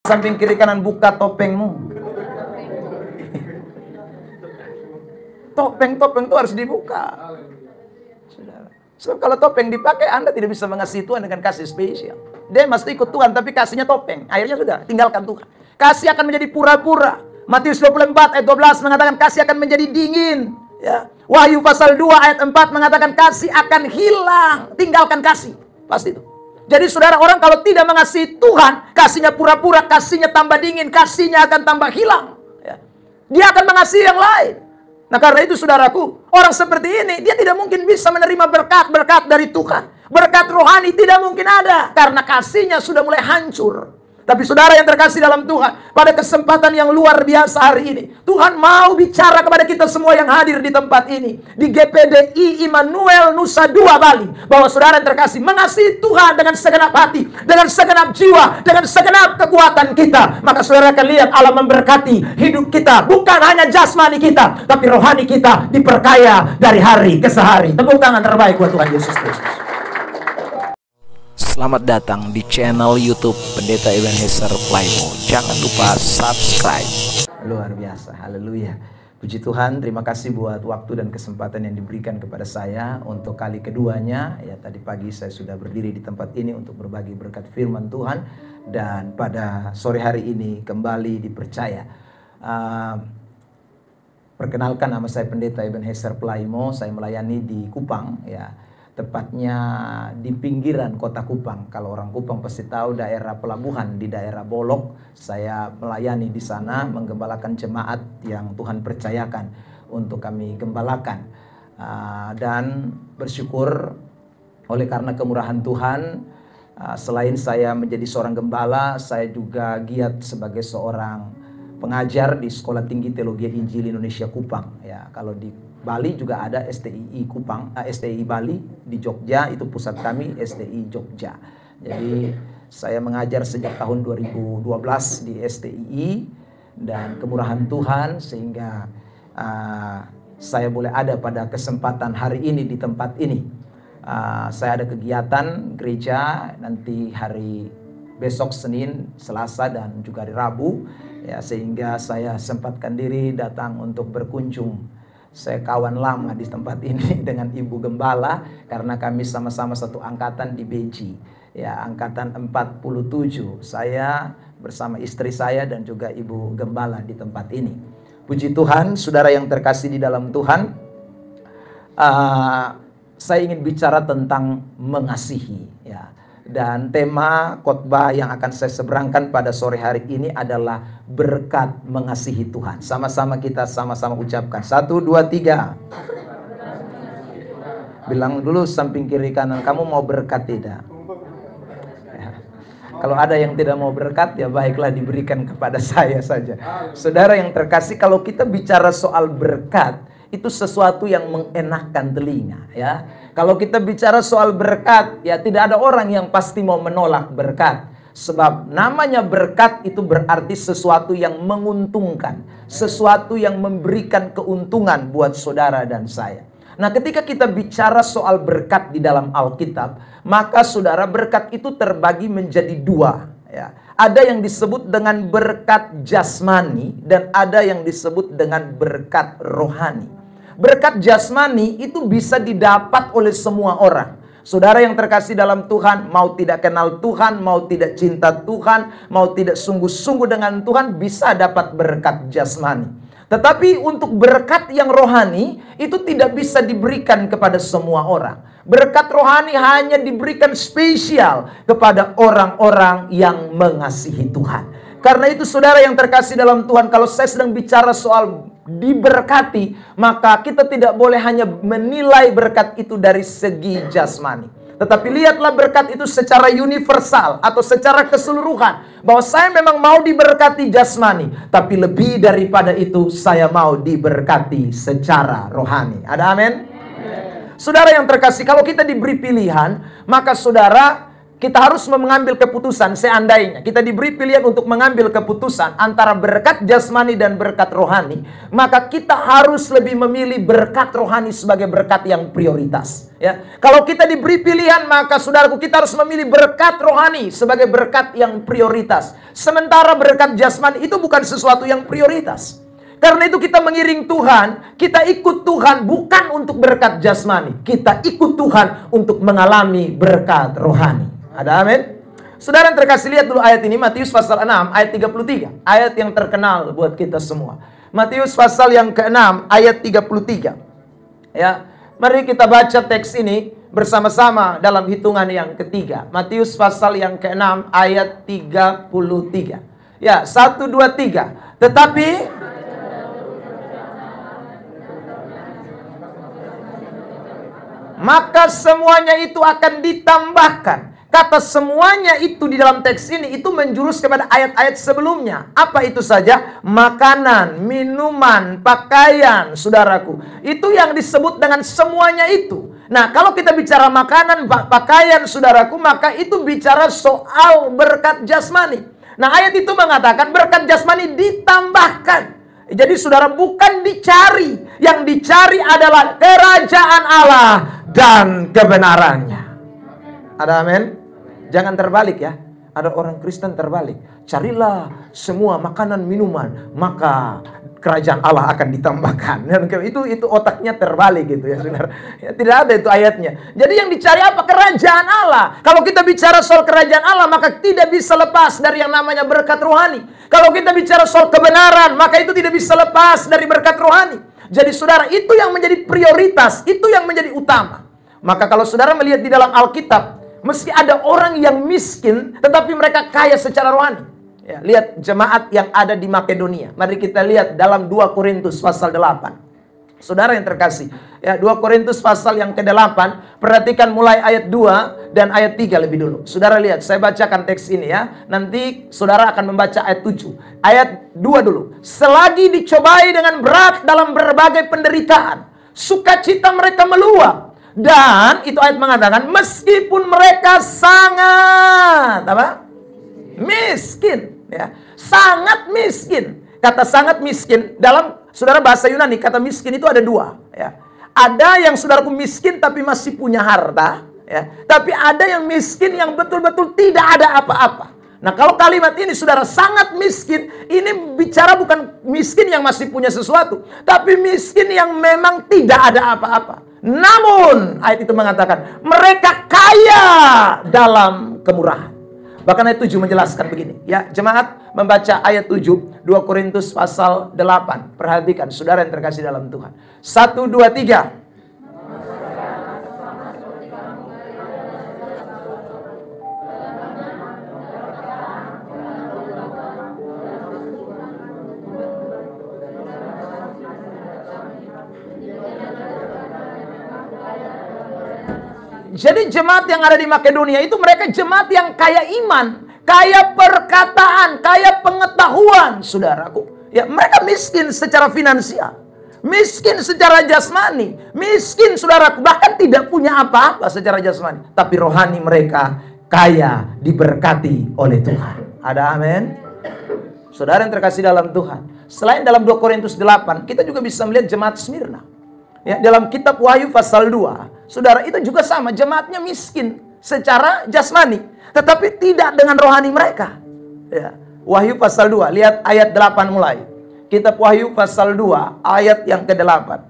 samping kiri kanan, buka topengmu. Topeng itu harus dibuka. Saudara. So, kalau topeng dipakai, Anda tidak bisa mengasihi Tuhan dengan kasih spesial. Dia mesti ikut Tuhan, tapi kasihnya topeng. Akhirnya sudah, tinggalkan Tuhan. Kasih akan menjadi pura-pura. Matius 24 ayat 12 mengatakan kasih akan menjadi dingin. Ya. Wahyu pasal 2 ayat 4 mengatakan kasih akan hilang. Tinggalkan kasih. Pasti itu. Jadi saudara, orang kalau tidak mengasihi Tuhan, kasihnya pura-pura, kasihnya tambah dingin, kasihnya akan tambah hilang. Ya. Dia akan mengasihi yang lain. Nah karena itu saudaraku, orang seperti ini, dia tidak mungkin bisa menerima berkat-berkat dari Tuhan. Berkat rohani tidak mungkin ada, karena kasihnya sudah mulai hancur. Tapi saudara yang terkasih dalam Tuhan, pada kesempatan yang luar biasa hari ini, Tuhan mau bicara kepada kita semua yang hadir di tempat ini. Di GPDI Immanuel Nusa Dua Bali. Bahwa saudara yang terkasih mengasihi Tuhan dengan segenap hati, dengan segenap jiwa, dengan segenap kekuatan kita. Maka saudara akan lihat Allah memberkati hidup kita. Bukan hanya jasmani kita, tapi rohani kita diperkaya dari hari ke hari. Tepuk tangan terbaik buat Tuhan Yesus Kristus. Selamat datang di channel YouTube Pendeta Ebenezer Playmo. Jangan lupa subscribe. Luar biasa, haleluya. Puji Tuhan, terima kasih buat waktu dan kesempatan yang diberikan kepada saya untuk kali keduanya. Ya, tadi pagi saya sudah berdiri di tempat ini untuk berbagi berkat firman Tuhan. Dan pada sore hari ini kembali dipercaya. Perkenalkan, nama saya Pendeta Ebenezer Playmo. Saya melayani di Kupang, ya. Tepatnya di pinggiran kota Kupang. Kalau orang Kupang pasti tahu daerah pelabuhan di daerah Bolok. Saya melayani di sana, menggembalakan jemaat yang Tuhan percayakan untuk kami gembalakan. Dan bersyukur oleh karena kemurahan Tuhan, selain saya menjadi seorang gembala, saya juga giat sebagai seorang pengajar di Sekolah Tinggi Teologi Injil Indonesia Kupang. Ya, kalau di Bali juga ada STII Kupang, STII Bali di Jogja, itu pusat kami STI Jogja. Jadi saya mengajar sejak tahun 2012 di STII, dan kemurahan Tuhan sehingga saya boleh ada pada kesempatan hari ini di tempat ini. Saya ada kegiatan gereja nanti hari besok Senin, Selasa, dan juga hari Rabu, ya, sehingga saya sempatkan diri datang untuk berkunjung. Saya kawan lama di tempat ini dengan Ibu Gembala karena kami sama-sama satu angkatan di Beji, ya, angkatan 47. Saya bersama istri saya dan juga Ibu Gembala di tempat ini. Puji Tuhan, saudara yang terkasih di dalam Tuhan, saya ingin bicara tentang mengasihi, ya. Dan tema khotbah yang akan saya seberangkan pada sore hari ini adalah berkat mengasihi Tuhan. Sama-sama kita sama-sama ucapkan. 1, 2, 3. Bilang dulu samping kiri kanan, kamu mau berkat tidak? Ya. Kalau ada yang tidak mau berkat, ya baiklah diberikan kepada saya saja. Saudara yang terkasih, kalau kita bicara soal berkat, itu sesuatu yang mengenakkan telinga, ya. Kalau kita bicara soal berkat, ya tidak ada orang yang pasti mau menolak berkat. Sebab namanya berkat itu berarti sesuatu yang menguntungkan, sesuatu yang memberikan keuntungan buat saudara dan saya. Nah, ketika kita bicara soal berkat di dalam Alkitab, maka saudara, berkat itu terbagi menjadi dua, ya. Ada yang disebut dengan berkat jasmani dan ada yang disebut dengan berkat rohani. Berkat jasmani itu bisa didapat oleh semua orang. Saudara yang terkasih dalam Tuhan, mau tidak kenal Tuhan, mau tidak cinta Tuhan, mau tidak sungguh-sungguh dengan Tuhan, bisa dapat berkat jasmani. Tetapi untuk berkat yang rohani, itu tidak bisa diberikan kepada semua orang. Berkat rohani hanya diberikan spesial kepada orang-orang yang mengasihi Tuhan. Karena itu saudara yang terkasih dalam Tuhan, kalau saya sedang bicara soal diberkati, maka kita tidak boleh hanya menilai berkat itu dari segi jasmani. Tetapi lihatlah berkat itu secara universal atau secara keseluruhan. Bahwa saya memang mau diberkati jasmani, tapi lebih daripada itu saya mau diberkati secara rohani. Ada amin? Saudara yang terkasih, kalau kita diberi pilihan, maka saudara kita harus mengambil keputusan. Seandainya kita diberi pilihan untuk mengambil keputusan antara berkat jasmani dan berkat rohani, maka kita harus lebih memilih berkat rohani sebagai berkat yang prioritas. Ya, kalau kita diberi pilihan, maka saudaraku, kita harus memilih berkat rohani sebagai berkat yang prioritas. Sementara berkat jasmani itu bukan sesuatu yang prioritas. Karena itu kita mengiring Tuhan, kita ikut Tuhan bukan untuk berkat jasmani. Kita ikut Tuhan untuk mengalami berkat rohani. Ada amin? Saudara yang terkasih, lihat dulu ayat ini, Matius pasal 6 ayat 33. Ayat yang terkenal buat kita semua. Matius pasal yang ke-6 ayat 33. Ya, mari kita baca teks ini bersama-sama dalam hitungan yang ketiga. Matius pasal yang ke-6 ayat 33. Ya, 1, 2, 3. Tetapi maka semuanya itu akan ditambahkan. Kata semuanya itu di dalam teks ini itu menjurus kepada ayat-ayat sebelumnya. Apa itu saja? Makanan, minuman, pakaian, saudaraku. Itu yang disebut dengan semuanya itu. Nah, kalau kita bicara makanan, pakaian, saudaraku, maka itu bicara soal berkat jasmani. Nah, ayat itu mengatakan berkat jasmani ditambahkan. Jadi saudara, bukan dicari. Yang dicari adalah kerajaan Allah dan kebenarannya. Ada amin? Jangan terbalik ya. Ada orang Kristen terbalik. Carilah semua makanan minuman, maka kerajaan Allah akan ditambahkan. Itu otaknya terbalik gitu ya, saudara. Ya, tidak ada itu ayatnya. Jadi yang dicari apa? Kerajaan Allah. Kalau kita bicara soal kerajaan Allah, maka tidak bisa lepas dari yang namanya berkat rohani. Kalau kita bicara soal kebenaran, maka itu tidak bisa lepas dari berkat rohani. Jadi saudara, itu yang menjadi prioritas, itu yang menjadi utama. Maka kalau saudara melihat di dalam Alkitab, meski ada orang yang miskin, tetapi mereka kaya secara rohani. Ya, lihat jemaat yang ada di Makedonia. Mari kita lihat dalam 2 Korintus pasal 8. Saudara yang terkasih, ya, 2 Korintus pasal yang ke-8, perhatikan mulai ayat 2 dan ayat 3 lebih dulu. Saudara lihat, saya bacakan teks ini ya. Nanti saudara akan membaca ayat 7. Ayat 2 dulu. Selagi dicobai dengan berat dalam berbagai penderitaan, sukacita mereka meluap. Dan itu ayat mengatakan meskipun mereka sangat miskin, ya, sangat miskin. Kata sangat miskin dalam saudara bahasa Yunani, kata miskin itu ada 2, ya. Ada yang saudaraku miskin tapi masih punya harta, ya. Tapi ada yang miskin yang betul-betul tidak ada apa-apa. Nah, kalau kalimat ini saudara sangat miskin, ini bicara bukan miskin yang masih punya sesuatu, tapi miskin yang memang tidak ada apa-apa. Namun ayat itu mengatakan mereka kaya dalam kemurahan. Bahkan ayat 7 menjelaskan begini. Ya, jemaat membaca ayat 7 2 Korintus pasal 8. Perhatikan saudara yang terkasih dalam Tuhan. 1, 2, 3. Jadi jemaat yang ada di Makedonia itu mereka jemaat yang kaya iman, kaya perkataan, kaya pengetahuan, saudaraku. Ya, mereka miskin secara finansial, miskin secara jasmani, miskin saudaraku, bahkan tidak punya apa-apa secara jasmani, tapi rohani mereka kaya, diberkati oleh Tuhan. Ada amin? Saudara yang terkasih dalam Tuhan, selain dalam 2 Korintus 8, kita juga bisa melihat jemaat Smyrna. Ya, dalam kitab Wahyu pasal 2, saudara, itu juga sama, jemaatnya miskin secara jasmani, tetapi tidak dengan rohani mereka. Ya, Wahyu pasal 2, lihat ayat 8 mulai. Kitab Wahyu pasal 2 ayat yang ke-8.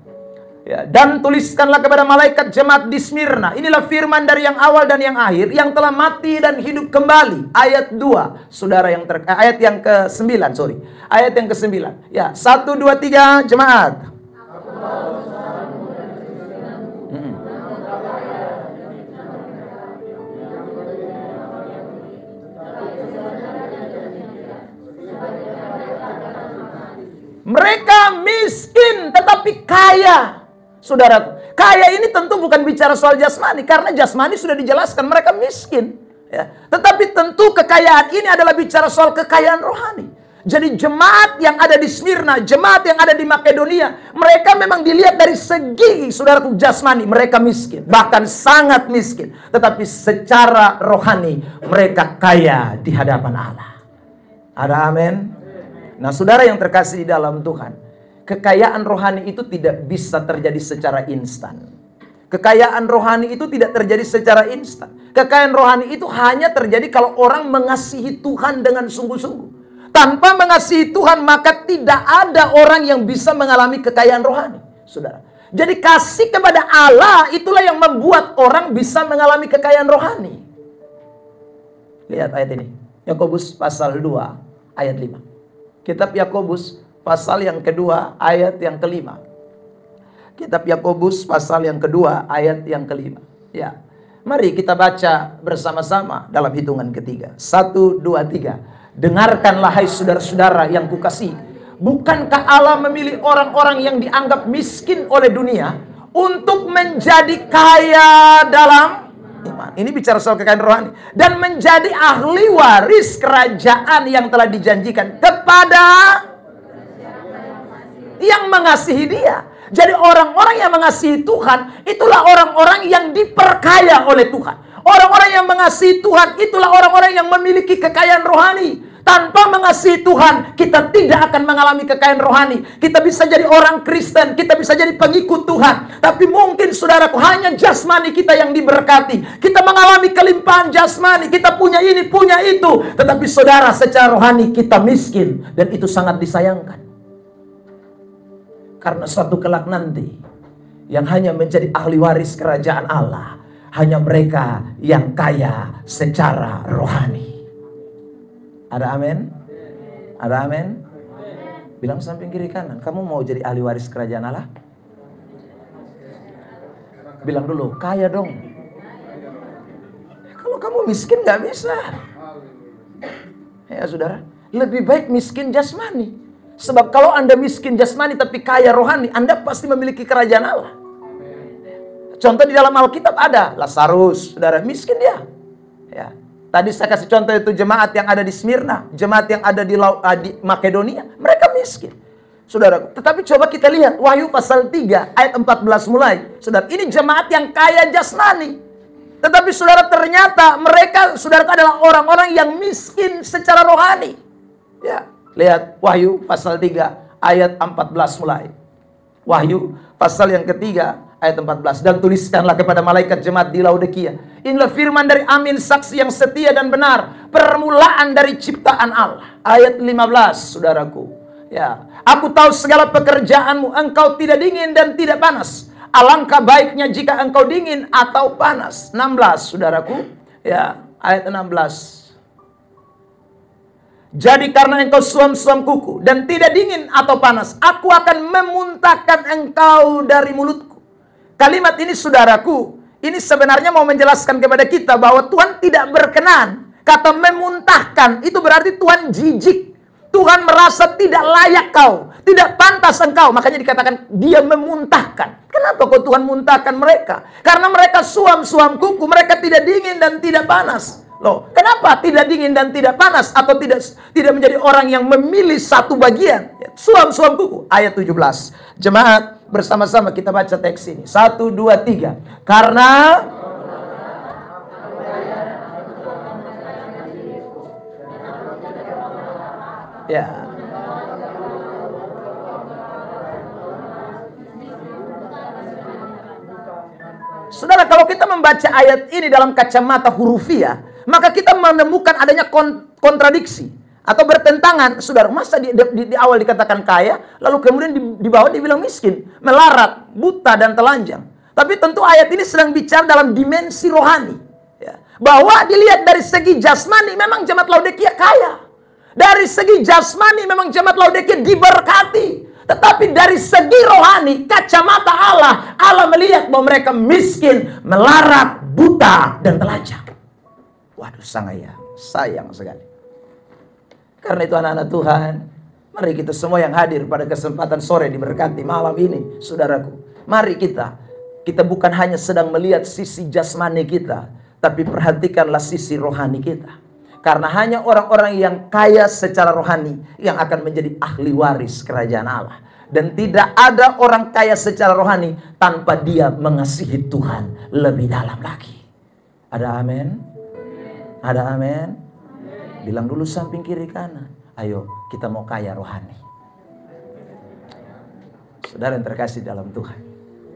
Ya, dan tuliskanlah kepada malaikat jemaat di Smyrna, inilah firman dari yang awal dan yang akhir, yang telah mati dan hidup kembali. Ayat 2, saudara yang ayat yang ke-9, sorry. Ayat yang ke-9. Ya, 1, 2, 3 jemaat. Mereka miskin tetapi kaya. Saudaraku, kaya ini tentu bukan bicara soal jasmani, karena jasmani sudah dijelaskan mereka miskin, ya. Tetapi tentu kekayaan ini adalah bicara soal kekayaan rohani. Jadi jemaat yang ada di Smyrna, jemaat yang ada di Makedonia, mereka memang dilihat dari segi, saudaraku, jasmani, mereka miskin. Bahkan sangat miskin. Tetapi secara rohani, mereka kaya di hadapan Allah. Ada amin? Nah, saudara yang terkasih di dalam Tuhan, kekayaan rohani itu tidak bisa terjadi secara instan. Kekayaan rohani itu tidak terjadi secara instan. Kekayaan rohani itu hanya terjadi kalau orang mengasihi Tuhan dengan sungguh-sungguh. Tanpa mengasihi Tuhan, maka tidak ada orang yang bisa mengalami kekayaan rohani, saudara. Jadi kasih kepada Allah itulah yang membuat orang bisa mengalami kekayaan rohani. Lihat ayat ini. Yakobus pasal 2 ayat 5. Kitab Yakobus pasal yang kedua ayat yang kelima. Kitab Yakobus pasal yang kedua ayat yang kelima. Ya, mari kita baca bersama-sama dalam hitungan ketiga. 1, 2, 3. Dengarkanlah hai saudara-saudara yang kukasihi. Bukankah Allah memilih orang-orang yang dianggap miskin oleh dunia untuk menjadi kaya dalam iman? Ini bicara soal kekayaan rohani. Dan menjadi ahli waris kerajaan yang telah dijanjikan kepada yang mengasihi Dia. Jadi orang-orang yang mengasihi Tuhan, itulah orang-orang yang diperkaya oleh Tuhan. Orang-orang yang mengasihi Tuhan, itulah orang-orang yang memiliki kekayaan rohani. Tanpa mengasihi Tuhan, kita tidak akan mengalami kekayaan rohani. Kita bisa jadi orang Kristen, kita bisa jadi pengikut Tuhan. Tapi mungkin saudaraku, hanya jasmani kita yang diberkati. Kita mengalami kelimpahan jasmani, kita punya ini, punya itu. Tetapi saudara, secara rohani kita miskin. Dan itu sangat disayangkan. Karena suatu kelak nanti, yang hanya menjadi ahli waris kerajaan Allah, hanya mereka yang kaya secara rohani. Ada amin? Ada amin? Bilang samping kiri kanan, kamu mau jadi ahli waris kerajaan Allah? Bilang dulu, kaya dong. Kalau kamu miskin gak bisa. Ya saudara, lebih baik miskin jasmani. Sebab kalau Anda miskin jasmani tapi kaya rohani, Anda pasti memiliki kerajaan Allah. Contoh di dalam Alkitab ada Lazarus, saudara, miskin dia. Ya. Tadi saya kasih contoh itu jemaat yang ada di Smyrna, jemaat yang ada di Makedonia, mereka miskin. Saudara, tetapi coba kita lihat Wahyu pasal 3 ayat 14 mulai. Saudara, ini jemaat yang kaya jasmani. Tetapi saudara, ternyata mereka, saudara, adalah orang-orang yang miskin secara rohani. Ya. Lihat Wahyu pasal 3 ayat 14 mulai. Wahyu pasal yang ketiga ayat 14. Dan tuliskanlah kepada malaikat jemaat di Laodikia. Inilah firman dari Amin, saksi yang setia dan benar, permulaan dari ciptaan Allah. Ayat 15, saudaraku. Ya, aku tahu segala pekerjaanmu, engkau tidak dingin dan tidak panas. Alangkah baiknya jika engkau dingin atau panas. 16, saudaraku. Ya, ayat 16. Jadi karena engkau suam-suam kuku dan tidak dingin atau panas, aku akan memuntahkan engkau dari mulutku. Kalimat ini, saudaraku, ini sebenarnya mau menjelaskan kepada kita bahwa Tuhan tidak berkenan. Kata memuntahkan itu berarti Tuhan jijik. Tuhan merasa tidak layak kau, tidak pantas engkau. Makanya dikatakan dia memuntahkan. Kenapa kok Tuhan muntahkan mereka? Karena mereka suam-suam kuku, mereka tidak dingin dan tidak panas. Loh, kenapa tidak dingin dan tidak panas? Atau tidak menjadi orang yang memilih satu bagian? Suam-suam kuku. Ayat 17. Jemaat, bersama-sama kita baca teks ini. 1, 2, 3. Karena ya. Saudara, kalau kita membaca ayat ini dalam kacamata hurufiah, maka kita menemukan adanya kontradiksi atau bertentangan. Saudara, masa di awal dikatakan kaya, lalu kemudian di bawah dibilang miskin, melarat, buta, dan telanjang. Tapi tentu ayat ini sedang bicara dalam dimensi rohani. Ya. Bahwa dilihat dari segi jasmani, memang jemaat Laodikia kaya. Dari segi jasmani, memang jemaat Laodikia diberkati. Tetapi dari segi rohani, kacamata Allah melihat bahwa mereka miskin, melarat, buta, dan telanjang. Waduh, sayang sekali. Karena itu anak-anak Tuhan, mari kita semua yang hadir pada kesempatan sore diberkati malam ini, saudaraku. Mari kita bukan hanya sedang melihat sisi jasmani kita, tapi perhatikanlah sisi rohani kita. Karena hanya orang-orang yang kaya secara rohani yang akan menjadi ahli waris kerajaan Allah. Dan tidak ada orang kaya secara rohani tanpa dia mengasihi Tuhan lebih dalam lagi. Ada amin? Ada amin? Bilang dulu samping kiri kanan. Ayo kita mau kaya rohani. Saudara yang terkasih dalam Tuhan,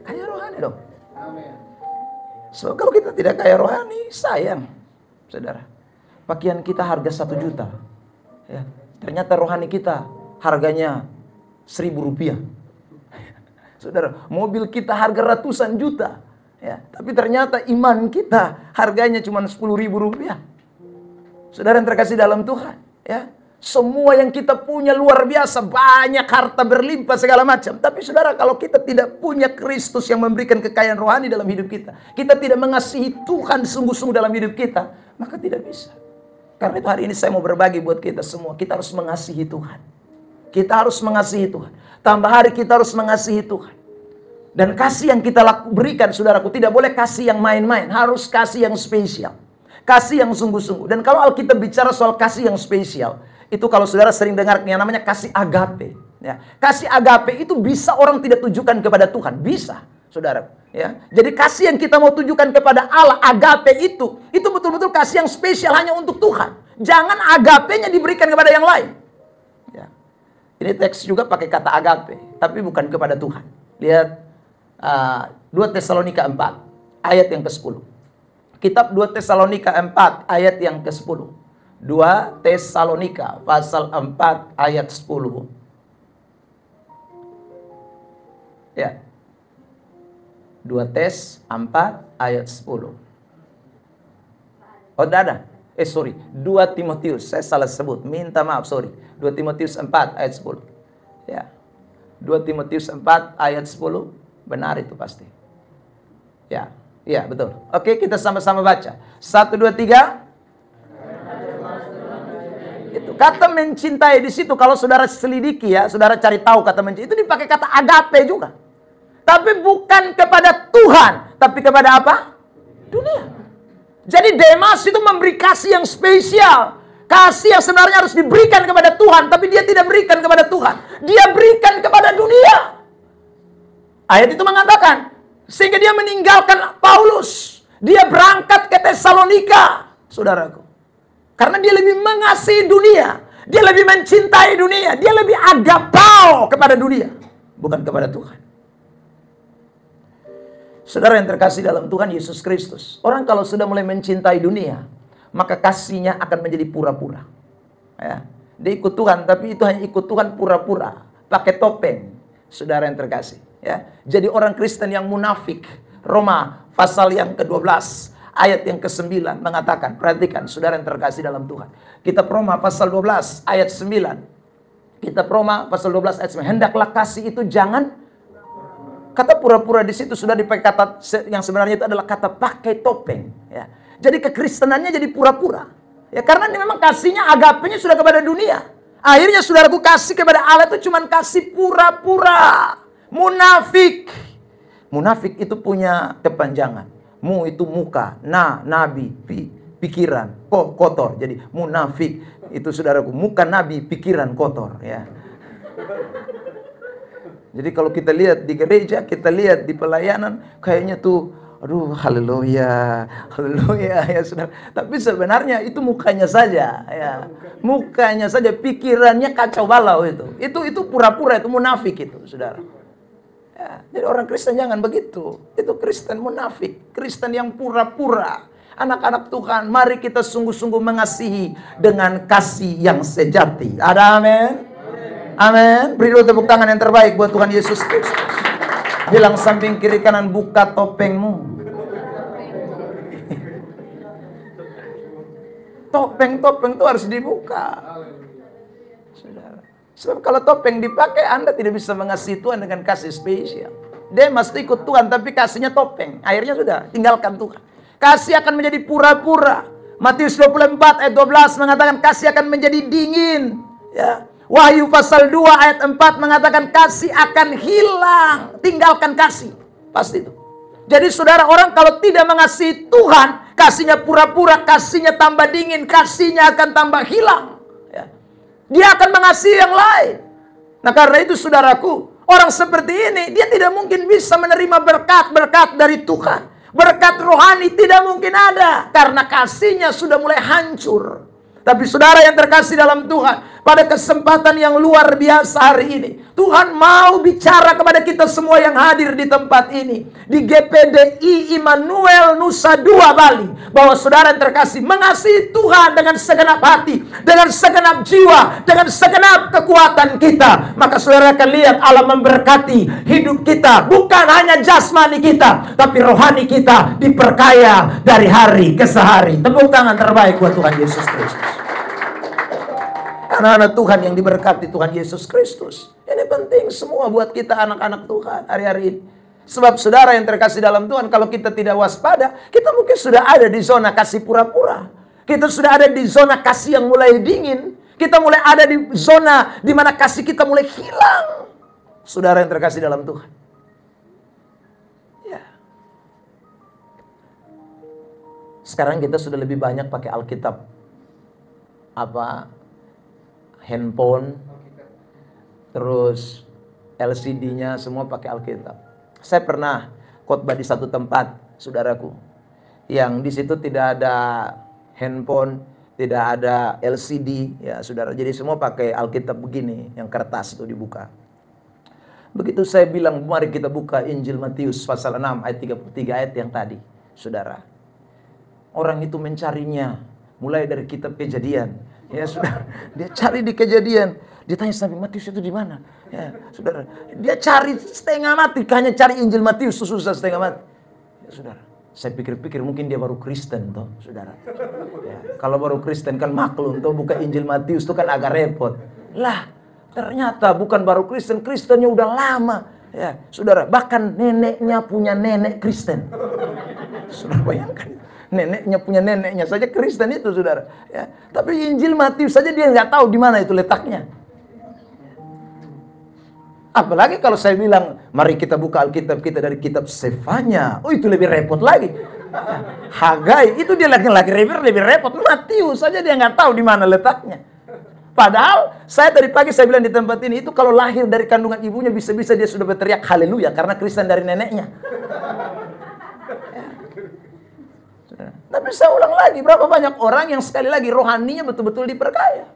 kaya rohani dong. So, kalau kita tidak kaya rohani, sayang, saudara. Pakaian kita harga 1 juta, ya. Ternyata rohani kita harganya 1.000 rupiah. Saudara, mobil kita harga ratusan juta, ya. Tapi ternyata iman kita harganya cuma 10.000 rupiah. Saudara yang terkasih dalam Tuhan, ya. Semua yang kita punya luar biasa, banyak harta berlimpah segala macam. Tapi saudara, kalau kita tidak punya Kristus yang memberikan kekayaan rohani dalam hidup kita, kita tidak mengasihi Tuhan sungguh-sungguh dalam hidup kita, maka tidak bisa. Karena itu hari ini saya mau berbagi buat kita semua. Kita harus mengasihi Tuhan. Kita harus mengasihi Tuhan. Tambah hari kita harus mengasihi Tuhan. Dan kasih yang kita berikan, saudaraku, tidak boleh kasih yang main-main. Harus kasih yang spesial. Kasih yang sungguh-sungguh. Dan kalau Alkitab bicara soal kasih yang spesial, itu kalau saudara sering dengar yang namanya kasih agape. Ya. Kasih agape itu bisa orang tidak tujukan kepada Tuhan. Bisa, saudara. Ya. Jadi kasih yang kita mau tujukan kepada Allah, agape itu betul-betul kasih yang spesial hanya untuk Tuhan. Jangan agapenya diberikan kepada yang lain. Ya. Ini teks juga pakai kata agape, tapi bukan kepada Tuhan. Lihat 2 Tesalonika 4 ayat yang ke-10. Kitab 2 Tesalonika 4 ayat yang ke-10. 2 Tesalonika pasal 4 ayat 10. Ya. 2 Tes 4 ayat 10. Oh, ada. 2 Timotius. Saya salah sebut. Minta maaf, sorry. 2 Timotius 4 ayat 10. Ya. 2 Timotius 4 ayat 10. Benar itu pasti. Ya. Ya, betul. Oke, kita sama-sama baca. 1, 2, 3. Itu kata mencintai di situ, kalau saudara selidiki ya, saudara cari tahu kata mencintai itu dipakai kata agape juga. Tapi bukan kepada Tuhan, tapi kepada apa? Dunia. Jadi Demas itu memberi kasih yang spesial. Kasih yang sebenarnya harus diberikan kepada Tuhan, tapi dia tidak berikan kepada Tuhan. Dia berikan kepada dunia. Ayat itu mengatakan, sehingga dia meninggalkan Paulus. Dia berangkat ke Tesalonika, saudaraku. Karena dia lebih mengasihi dunia. Dia lebih mencintai dunia. Dia lebih agapao kepada dunia. Bukan kepada Tuhan. Saudara yang terkasih dalam Tuhan Yesus Kristus. Orang kalau sudah mulai mencintai dunia, maka kasihnya akan menjadi pura-pura. Ya. Dia ikut Tuhan, tapi itu hanya ikut Tuhan pura-pura. Pakai topeng. Saudara yang terkasih. Ya. Jadi orang Kristen yang munafik. Roma pasal yang ke-12. Ayat yang ke-9 mengatakan, perhatikan saudara yang terkasih dalam Tuhan. Kitab Roma pasal 12 ayat 9. Kitab Roma pasal 12 ayat 9. Hendaklah kasih itu jangan, kata pura-pura di situ sudah dipakai kata yang sebenarnya itu adalah kata pakai topeng. Ya. Jadi kekristenannya jadi pura-pura. Ya, karena ini memang kasihnya agapenya sudah kepada dunia. Akhirnya saudaraku kasih kepada Allah itu cuma kasih pura-pura. Munafik. Munafik itu punya kepanjangan. Mu itu muka, nabi, pikiran, kotor. Jadi munafik itu saudaraku, muka nabi, pikiran kotor. Ya. Jadi kalau kita lihat di gereja, kita lihat di pelayanan, kayaknya tuh, aduh, haleluya, haleluya ya saudara. Tapi sebenarnya itu mukanya saja, ya, mukanya saja, pikirannya kacau balau itu. Itu pura-pura, itu munafik itu, saudara. Ya, jadi orang Kristen jangan begitu. Itu Kristen munafik, Kristen yang pura-pura. Anak-anak Tuhan, mari kita sungguh-sungguh mengasihi dengan kasih yang sejati. Ada amin? Amin. Beri dulu tepuk tangan yang terbaik buat Tuhan Yesus Kristus. Bilang samping kiri kanan, buka topengmu. Topeng-topeng itu harus dibuka. Saudara. Sebab kalau topeng dipakai, Anda tidak bisa mengasihi Tuhan dengan kasih spesial. Dia mesti ikut Tuhan, tapi kasihnya topeng. Akhirnya sudah, tinggalkan Tuhan. Kasih akan menjadi pura-pura. Matius 24 ayat 12 mengatakan kasih akan menjadi dingin. Ya. Wahyu pasal 2 ayat 4 mengatakan kasih akan hilang. Tinggalkan kasih. Pasti itu. Jadi saudara, orang kalau tidak mengasihi Tuhan, kasihnya pura-pura, kasihnya tambah dingin, kasihnya akan tambah hilang. Ya. Dia akan mengasihi yang lain. Nah karena itu saudaraku, orang seperti ini, dia tidak mungkin bisa menerima berkat-berkat dari Tuhan. Berkat rohani tidak mungkin ada, karena kasihnya sudah mulai hancur. Tapi saudara yang terkasih dalam Tuhan, pada kesempatan yang luar biasa hari ini, Tuhan mau bicara kepada kita semua yang hadir di tempat ini, di GPDI Immanuel Nusa Dua Bali, bahwa saudara yang terkasih mengasihi Tuhan dengan segenap hati, dengan segenap jiwa, dengan segenap kekuatan kita. Maka saudara akan lihat Allah memberkati hidup kita, bukan hanya jasmani kita, tapi rohani kita diperkaya dari hari ke hari. Tepuk tangan terbaik buat Tuhan Yesus Kristus. Anak-anak Tuhan yang diberkati Tuhan Yesus Kristus. Ini penting semua buat kita anak-anak Tuhan hari-hari ini. Sebab saudara yang terkasih dalam Tuhan, kalau kita tidak waspada, kita mungkin sudah ada di zona kasih pura-pura. Kita sudah ada di zona kasih yang mulai dingin. Kita mulai ada di zona di mana kasih kita mulai hilang. Saudara yang terkasih dalam Tuhan. Ya. Sekarang kita sudah lebih banyak pakai Alkitab. Handphone, terus LCD-nya semua pakai Alkitab. Saya pernah khotbah di satu tempat, saudaraku, yang di situ tidak ada handphone, tidak ada LCD, ya saudara. Jadi semua pakai Alkitab begini, yang kertas itu dibuka. Begitu saya bilang, mari kita buka Injil Matius pasal 6 ayat 33 ayat yang tadi, saudara. Orang itu mencarinya, mulai dari kitab Kejadian. Ya saudara, dia cari di Kejadian. Dia tanya sampai Matius itu di mana? Ya saudara, dia cari setengah mati, hanya cari Injil Matius susah setengah mati. Ya saudara, saya pikir-pikir mungkin dia baru Kristen toh, saudara. Ya, kalau baru Kristen kan maklum toh, buka Injil Matius itu kan agak repot. Lah, ternyata bukan baru Kristen, Kristennya udah lama. Ya, saudara, bahkan neneknya punya nenek Kristen. Saudara bayangkan. Neneknya punya neneknya saja Kristen itu, saudara. Ya. Tapi Injil Matius saja dia nggak tahu di mana itu letaknya. Apalagi kalau saya bilang, mari kita buka Alkitab kita dari kitab Sefanya. Oh itu lebih repot lagi. Hagai itu dia lebih repot. Matius saja dia nggak tahu di mana letaknya. Padahal saya tadi pagi saya bilang di tempat ini, itu kalau lahir dari kandungan ibunya bisa-bisa dia sudah berteriak haleluya karena Kristen dari neneknya. Tapi saya ulang lagi, berapa banyak orang yang sekali lagi rohaninya betul-betul diperkaya.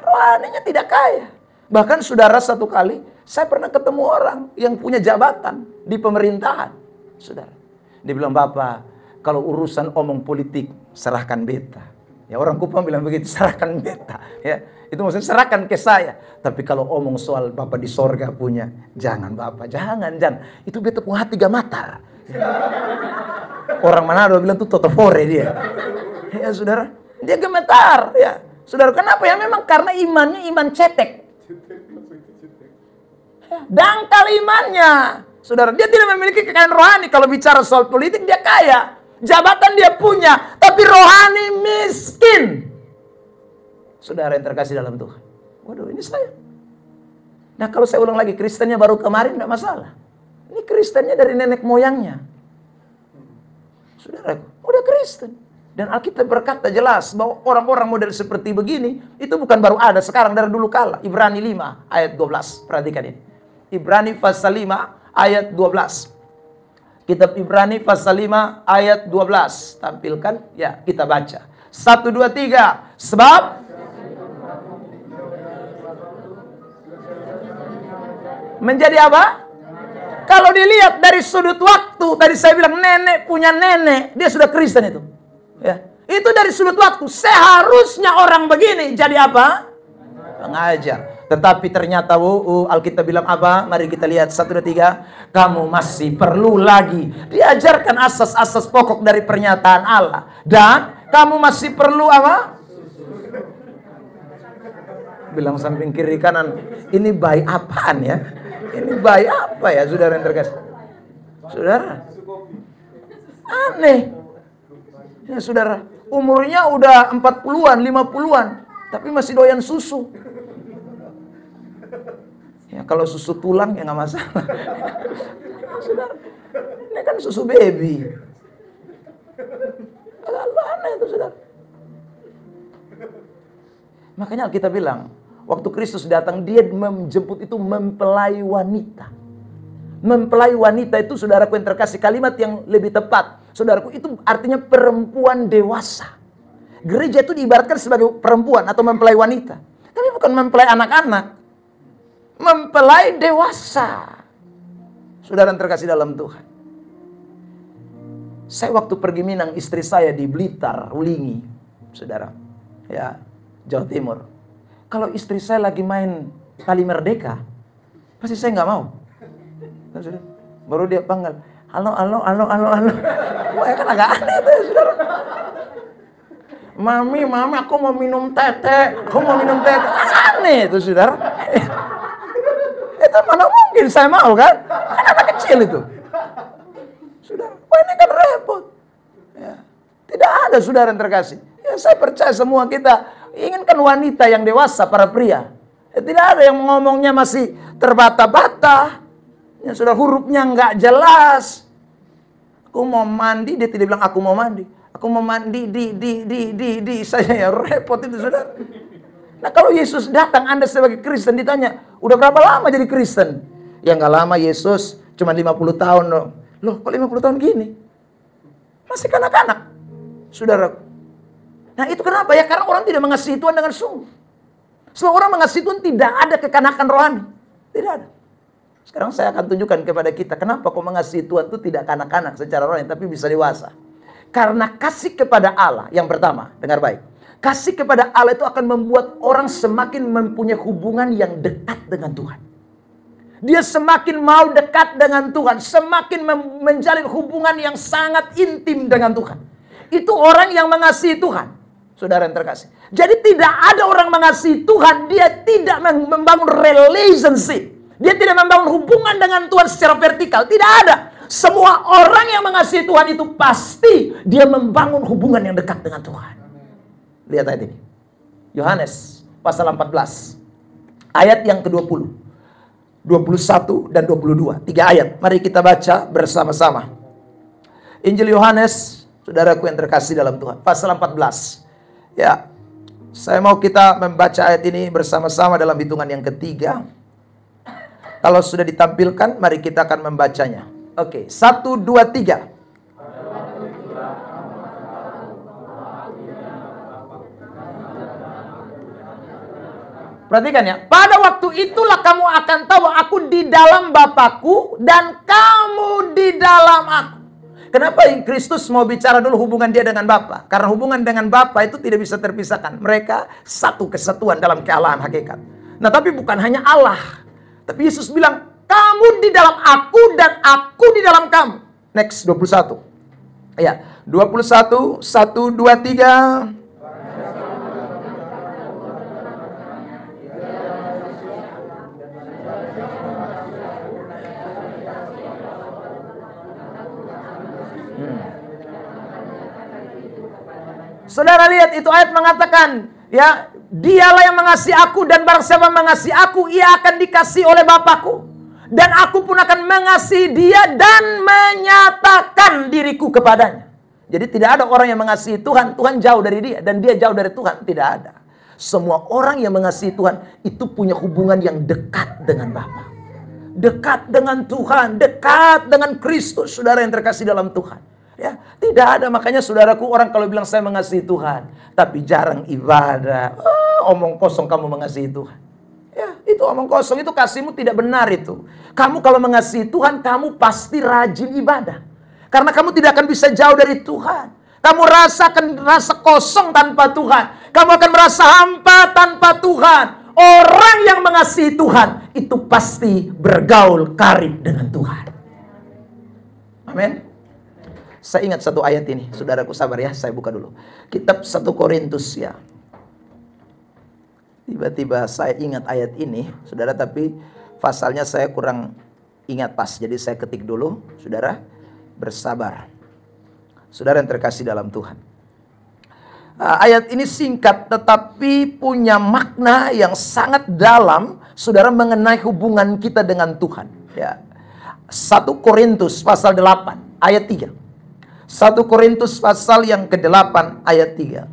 Rohaninya tidak kaya. Bahkan saudara, satu kali saya pernah ketemu orang yang punya jabatan di pemerintahan. Saudara, dia bilang, Bapak, kalau urusan omong politik serahkan beta. Ya orang Kupang bilang begitu, serahkan beta. Ya, itu maksudnya serahkan ke saya. Tapi kalau omong soal Bapak di sorga punya, jangan Bapak, jangan. Itu beta punya hati gamatar. Orang Manado bilang tuh totofore dia. Ya saudara, dia gemetar ya. Saudara, kenapa ya? Memang karena imannya iman cetek. Ya, dangkal imannya. Saudara, dia tidak memiliki kekayaan rohani. Kalau bicara soal politik dia kaya, jabatan dia punya, tapi rohani miskin. Saudara yang terkasih dalam Tuhan. Waduh, ini saya. Nah, kalau saya ulang lagi, Kristennya baru kemarin enggak masalah. Ini Kristennya dari nenek moyangnya. Saudara, udah Kristen. Dan Alkitab berkata jelas bahwa orang-orang model seperti begini itu bukan baru ada sekarang, dari dulu kala. Ibrani 5 ayat 12. Perhatikan ini. Ibrani pasal 5 ayat 12. Kitab Ibrani pasal 5 ayat 12. Tampilkan, ya kita baca. 1, 2, 3. Sebab menjadi apa? Kalau dilihat dari sudut waktu, tadi saya bilang nenek punya nenek, dia sudah Kristen itu. Ya. Itu dari sudut waktu. Seharusnya orang begini jadi apa? Pengajar. Tetapi ternyata Alkitab bilang apa? Mari kita lihat 1, 2, 3. Kamu masih perlu lagi diajarkan asas-asas pokok dari pernyataan Allah. Dan kamu masih perlu apa? Bilang samping kiri kanan, ini bayi apaan ya? Ini bayi apa ya, saudara yang terkasih? Saudara, aneh. Ya saudara, umurnya udah 40-an, 50-an, tapi masih doyan susu. Ya kalau susu tulang ya nggak masalah. Saudara, Ini kan susu baby. Agak aneh itu, saudara. Makanya kita bilang, waktu Kristus datang, dia menjemput itu mempelai wanita. Mempelai wanita itu, saudaraku yang terkasih, kalimat yang lebih tepat, saudaraku, itu artinya perempuan dewasa. Gereja itu diibaratkan sebagai perempuan atau mempelai wanita. Tapi bukan mempelai anak-anak. Mempelai dewasa. Saudara yang terkasih dalam Tuhan. Saya waktu pergi Minang, istri saya di Blitar, Ulingi, saudara, ya, Jawa Timur. Kalau istri saya lagi main Tali Merdeka, pasti saya nggak mau. Baru dia panggil, halo. Wah, kan agak aneh itu ya, saudara. Mami, aku mau minum tete. Aneh itu, saudara. Itu mana mungkin saya mau, kan? Kan anak kecil itu. Saudara, wah ini kan repot. Ya. Tidak ada, saudara yang terkasih. Ya, saya percaya semua kita inginkan wanita yang dewasa, para pria. Ya, tidak ada yang ngomongnya masih terbata-bata. Ya, sudah hurufnya nggak jelas. Aku mau mandi, dia tidak bilang aku mau mandi. Aku mau mandi di. Saya ya repot itu, saudara. Nah, kalau Yesus datang, Anda sebagai Kristen ditanya, udah berapa lama jadi Kristen? Ya nggak lama, Yesus, cuma 50 tahun dong. Loh, kok 50 tahun gini? Masih kanak-kanak, saudara. Nah, itu kenapa ya? Karena orang tidak mengasihi Tuhan dengan sungguh. Semua orang mengasihi Tuhan, tidak ada kekanakan rohani. Tidak ada. Sekarang saya akan tunjukkan kepada kita, kenapa kok mengasihi Tuhan itu tidak kanak-kanak secara rohani, tapi bisa dewasa. Karena kasih kepada Allah, yang pertama, dengar baik. Kasih kepada Allah itu akan membuat orang semakin mempunyai hubungan yang dekat dengan Tuhan. Dia semakin mau dekat dengan Tuhan, semakin menjalin hubungan yang sangat intim dengan Tuhan. Itu orang yang mengasihi Tuhan, saudara yang terkasih. Jadi tidak ada orang mengasihi Tuhan, dia tidak membangun relationship. Dia tidak membangun hubungan dengan Tuhan secara vertikal, tidak ada. Semua orang yang mengasihi Tuhan itu pasti dia membangun hubungan yang dekat dengan Tuhan. Lihat ayat ini. Yohanes pasal 14. Ayat yang ke-20. 21 dan 22. 3 ayat. Mari kita baca bersama-sama. Injil Yohanes, saudaraku yang terkasih dalam Tuhan. Pasal 14. Ya. Saya mau kita membaca ayat ini bersama-sama dalam hitungan yang ketiga. Kalau sudah ditampilkan, mari kita akan membacanya. Oke, 1, 2, 3. Perhatikan ya, pada waktu itulah kamu akan tahu aku di dalam Bapakku dan kamu di dalam aku. Kenapa Kristus mau bicara dulu hubungan dia dengan Bapa? Karena hubungan dengan Bapa itu tidak bisa terpisahkan. Mereka satu kesatuan dalam kealahan hakikat. Nah, tapi bukan hanya Allah. Tapi Yesus bilang, kamu di dalam aku dan aku di dalam kamu. Next, 21. Ya, 21, 1, 2, 3. Saudara lihat, itu ayat mengatakan, ya, dialah yang mengasihi aku dan barang siapa mengasihi aku, ia akan dikasihi oleh Bapakku. Dan aku pun akan mengasihi dia dan menyatakan diriku kepadanya. Jadi tidak ada orang yang mengasihi Tuhan, Tuhan jauh dari dia, dan dia jauh dari Tuhan. Tidak ada. Semua orang yang mengasihi Tuhan itu punya hubungan yang dekat dengan Bapa. Dekat dengan Tuhan, dekat dengan Kristus, saudara yang terkasih dalam Tuhan. Ya, tidak ada. Makanya saudaraku, orang kalau bilang saya mengasihi Tuhan tapi jarang ibadah, omong kosong kamu mengasihi Tuhan. Ya, itu omong kosong, itu kasihmu tidak benar itu. Kamu kalau mengasihi Tuhan, kamu pasti rajin ibadah. Karena kamu tidak akan bisa jauh dari Tuhan. Kamu rasakan rasa kosong tanpa Tuhan. Kamu akan merasa hampa tanpa Tuhan. Orang yang mengasihi Tuhan itu pasti bergaul karib dengan Tuhan. Amin. Saya ingat satu ayat ini, saudaraku, sabar ya, saya buka dulu. Kitab 1 Korintus ya. Tiba-tiba saya ingat ayat ini, saudara, tapi pasalnya saya kurang ingat pas. Jadi saya ketik dulu, saudara, bersabar. Saudara yang terkasih dalam Tuhan. Ayat ini singkat tetapi punya makna yang sangat dalam, saudara, mengenai hubungan kita dengan Tuhan. Ya. 1 Korintus pasal 8. ayat 3. 1 Korintus pasal yang ke-8 ayat 3.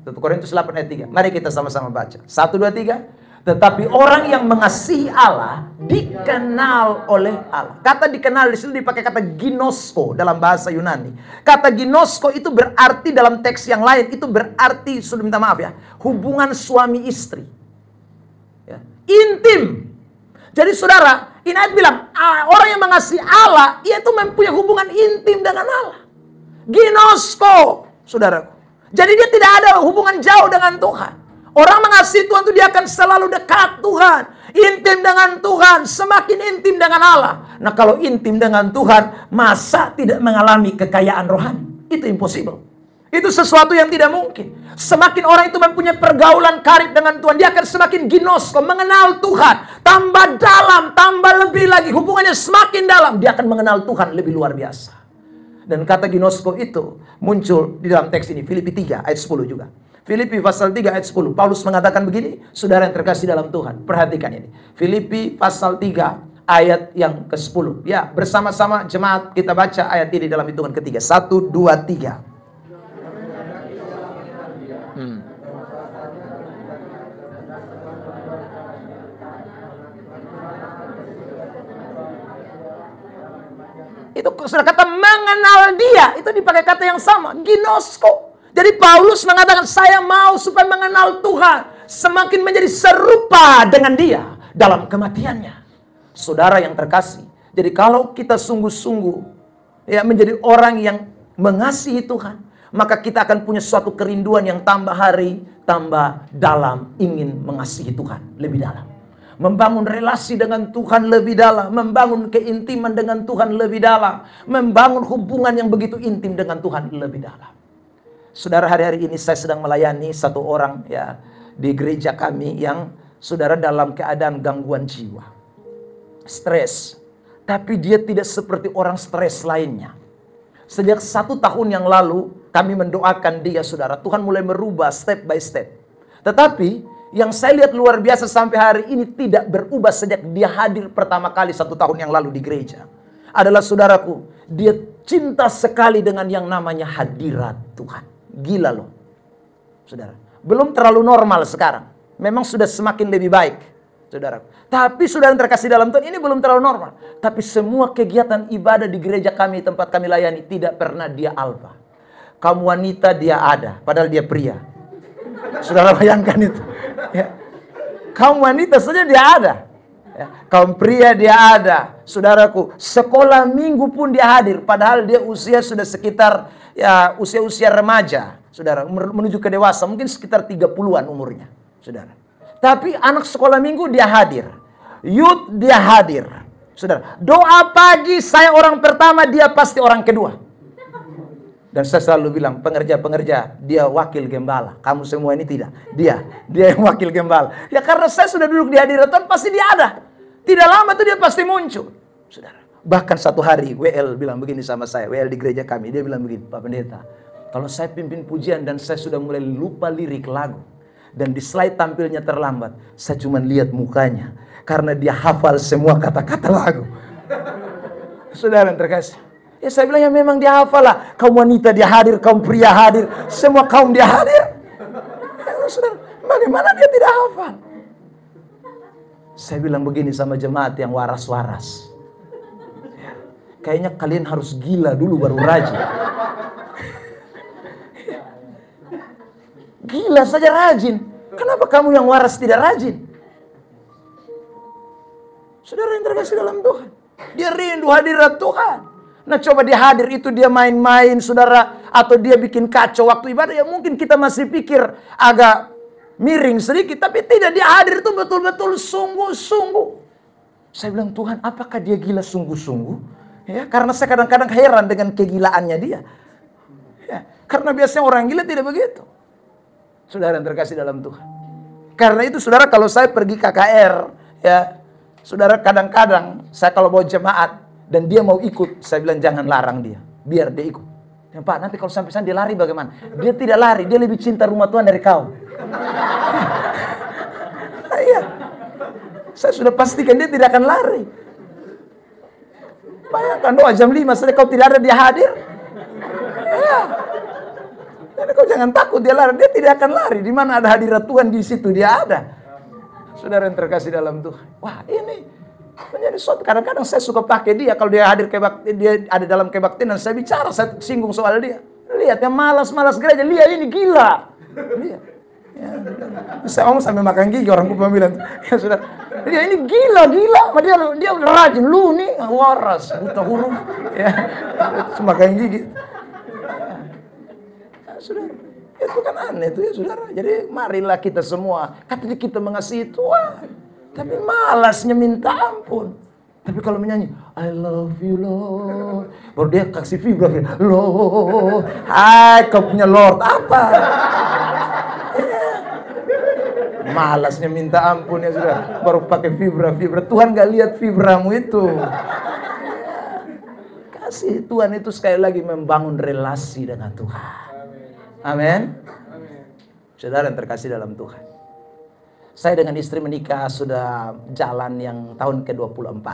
1 Korintus 8 ayat 3. Mari kita sama-sama baca. 1, 2, 3. Tetapi orang yang mengasihi Allah dikenal oleh Allah. Kata dikenal di sini dipakai kata ginosko dalam bahasa Yunani. Kata ginosko itu berarti dalam teks yang lain itu berarti, sudah minta maaf ya, hubungan suami istri. Ya. Intim. Jadi saudara, ini ayat bilang orang yang mengasihi Allah ia itu mempunyai hubungan intim dengan Allah. Ginosko, saudaraku. Jadi dia tidak ada hubungan jauh dengan Tuhan. Orang mengasihi Tuhan itu dia akan selalu dekat Tuhan. Intim dengan Tuhan. Semakin intim dengan Allah. Nah kalau intim dengan Tuhan, masa tidak mengalami kekayaan rohani? Itu impossible. Itu sesuatu yang tidak mungkin. Semakin orang itu mempunyai pergaulan karib dengan Tuhan, dia akan semakin ginosko, mengenal Tuhan. Tambah dalam, tambah lebih lagi. Hubungannya semakin dalam, dia akan mengenal Tuhan lebih luar biasa. Dan kata ginosko itu muncul di dalam teks ini. Filipi 3 ayat 10 juga. Filipi pasal 3 ayat 10. Paulus mengatakan begini, saudara yang terkasih dalam Tuhan. Perhatikan ini. Filipi pasal 3 ayat yang ke-10. Ya, bersama-sama jemaat kita baca ayat ini dalam hitungan ketiga. 1, 2, 3. Itu sudah kata mengenal dia. Itu dipakai kata yang sama. Ginosko. Jadi Paulus mengatakan saya mau supaya mengenal Tuhan. Semakin menjadi serupa dengan dia dalam kematiannya. Saudara yang terkasih. Jadi kalau kita sungguh-sungguh ya menjadi orang yang mengasihi Tuhan, maka kita akan punya suatu kerinduan yang tambah hari, tambah dalam, ingin mengasihi Tuhan lebih dalam. Membangun relasi dengan Tuhan lebih dalam. Membangun keintiman dengan Tuhan lebih dalam. Membangun hubungan yang begitu intim dengan Tuhan lebih dalam. Saudara, hari-hari ini saya sedang melayani satu orang ya di gereja kami yang saudara dalam keadaan gangguan jiwa. Stres. Tapi dia tidak seperti orang stres lainnya. Sejak 1 tahun yang lalu kami mendoakan dia saudara. Tuhan mulai merubah step by step. Tetapi yang saya lihat luar biasa sampai hari ini tidak berubah sejak dia hadir pertama kali 1 tahun yang lalu di gereja. Adalah saudaraku, dia cinta sekali dengan yang namanya hadirat Tuhan. Gila loh, saudara. Belum terlalu normal sekarang. Memang sudah semakin lebih baik, saudara. Tapi saudara yang terkasih dalam Tuhan, ini belum terlalu normal. Tapi semua kegiatan ibadah di gereja kami, tempat kami layani, tidak pernah dia alfa. Kaum wanita dia ada, padahal dia pria. Saudara bayangkan itu. Ya. Kaum wanita saja dia ada. Ya. Kaum pria dia ada. Saudaraku, sekolah minggu pun dia hadir. Padahal dia usia sudah sekitar ya usia-usia remaja. Saudara, menuju ke dewasa. Mungkin sekitar 30-an umurnya. Saudara. Tapi anak sekolah minggu dia hadir. Youth dia hadir. Saudara, doa pagi saya orang pertama, dia pasti orang kedua. Dan saya selalu bilang, pengerja-pengerja, dia wakil gembala. Kamu semua ini tidak. Dia yang wakil gembala. Ya karena saya sudah duduk di hadirat Tuhan, pasti dia ada. Tidak lama itu dia pasti muncul. Saudara. Bahkan satu hari, WL bilang begini sama saya. WL di gereja kami, dia bilang begini, Pak Pendeta, kalau saya pimpin pujian dan saya sudah mulai lupa lirik lagu. Dan di slide tampilnya terlambat, saya cuma lihat mukanya. Karena dia hafal semua kata-kata lagu. Saudara yang terkasih. Ya saya bilang ya memang dia hafal lah. Kaum wanita dia hadir, kaum pria hadir. Semua kaum dia hadir. Ya, saudara, bagaimana dia tidak hafal? Saya bilang begini sama jemaat yang waras-waras. Ya, kayaknya kalian harus gila dulu baru rajin. Gila saja rajin. Kenapa kamu yang waras tidak rajin? Saudara yang terkasih dalam Tuhan. Dia rindu hadirat Tuhan. Nah coba dia hadir itu dia main-main saudara. Atau dia bikin kacau waktu ibadah. Ya mungkin kita masih pikir agak miring sedikit. Tapi tidak, dia hadir itu betul-betul sungguh-sungguh. Saya bilang Tuhan apakah dia gila sungguh-sungguh? Ya, karena saya kadang-kadang heran dengan kegilaannya dia. Ya, karena biasanya orang gila tidak begitu. Saudara yang terkasih dalam Tuhan. Karena itu saudara kalau saya pergi KKR. Ya, saudara kadang-kadang saya kalau bawa jemaat. Dan dia mau ikut, saya bilang jangan larang dia. Biar dia ikut. Ya, Pak, nanti kalau sampai sana dia lari bagaimana? Dia tidak lari, dia lebih cinta rumah Tuhan dari kau. Nah, iya. Saya sudah pastikan dia tidak akan lari. Bayangkan doa jam 5 saja kau tidak ada, dia hadir. Ya. Jadi kau jangan takut dia lari, dia tidak akan lari. Di mana ada hadirat Tuhan, di situ dia ada. Saudara yang terkasih dalam Tuhan. Wah, ini menjadi suatu, kadang-kadang saya suka pakai dia kalau dia hadir kebaktian, dia ada dalam kebaktian dan saya bicara, saya singgung soal dia. Lihat yang malas-malas gereja, lihat ini gila. Lihat. Ya, saya ngomong sampai makan gigi, orang Papua bilang, ya sudah, dia ini gila, dia udah rajin, lu nih waras, buta huruf, ya, makan gigi. Ya, saudara, itu kan aneh itu ya saudara. Jadi marilah kita semua, katanya kita mengasihi Tuhan, tapi malasnya minta ampun. Tapi kalau menyanyi, I love you Lord, baru dia kasih vibrasi, Lord, hai kau punya Lord apa? Malasnya minta ampun ya sudah, baru pakai vibra. Tuhan gak lihat vibramu itu. Kasih Tuhan itu sekali lagi membangun relasi dengan Tuhan. Amin. Saudara yang terkasih dalam Tuhan, saya dengan istri menikah sudah jalan yang tahun ke-24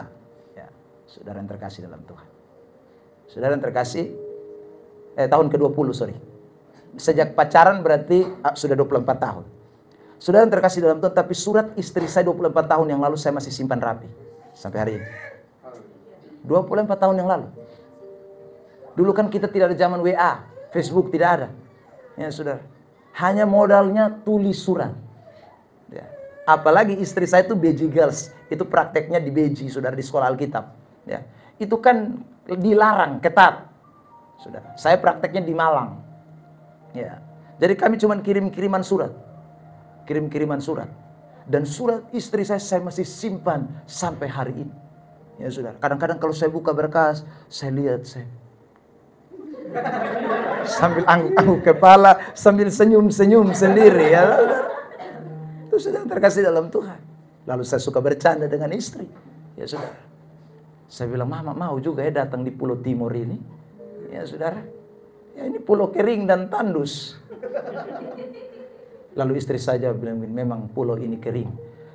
ya. Saudara yang terkasih dalam Tuhan, saudara yang terkasih tahun ke-20 sorry. Sejak pacaran berarti sudah 24 tahun. Saudara yang terkasih dalam Tuhan, tapi surat istri saya 24 tahun yang lalu saya masih simpan rapi sampai hari ini. 24 tahun yang lalu. Dulu kan kita tidak ada zaman WA, Facebook tidak ada. Ya saudara, hanya modalnya tulis surat. Ya. Apalagi istri saya itu BG Girls, itu prakteknya di BG, saudara, di sekolah Alkitab. Ya. Itu kan dilarang, ketat. Saudara, saya prakteknya di Malang. Ya. Jadi kami cuma kirim-kiriman surat. Kirim-kiriman surat. Dan surat istri saya masih simpan sampai hari ini. Ya saudara, kadang-kadang kalau saya buka berkas, saya lihat sambil angguk-angguk kepala, sambil senyum-senyum sendiri ya. Itu sudah terkasih dalam Tuhan. Lalu saya suka bercanda dengan istri. Ya saudara, saya bilang, Mama mau juga ya datang di Pulau Timur ini. Ya saudara, ya ini pulau kering dan tandus. Lalu istri saya bilang, memang pulau ini kering,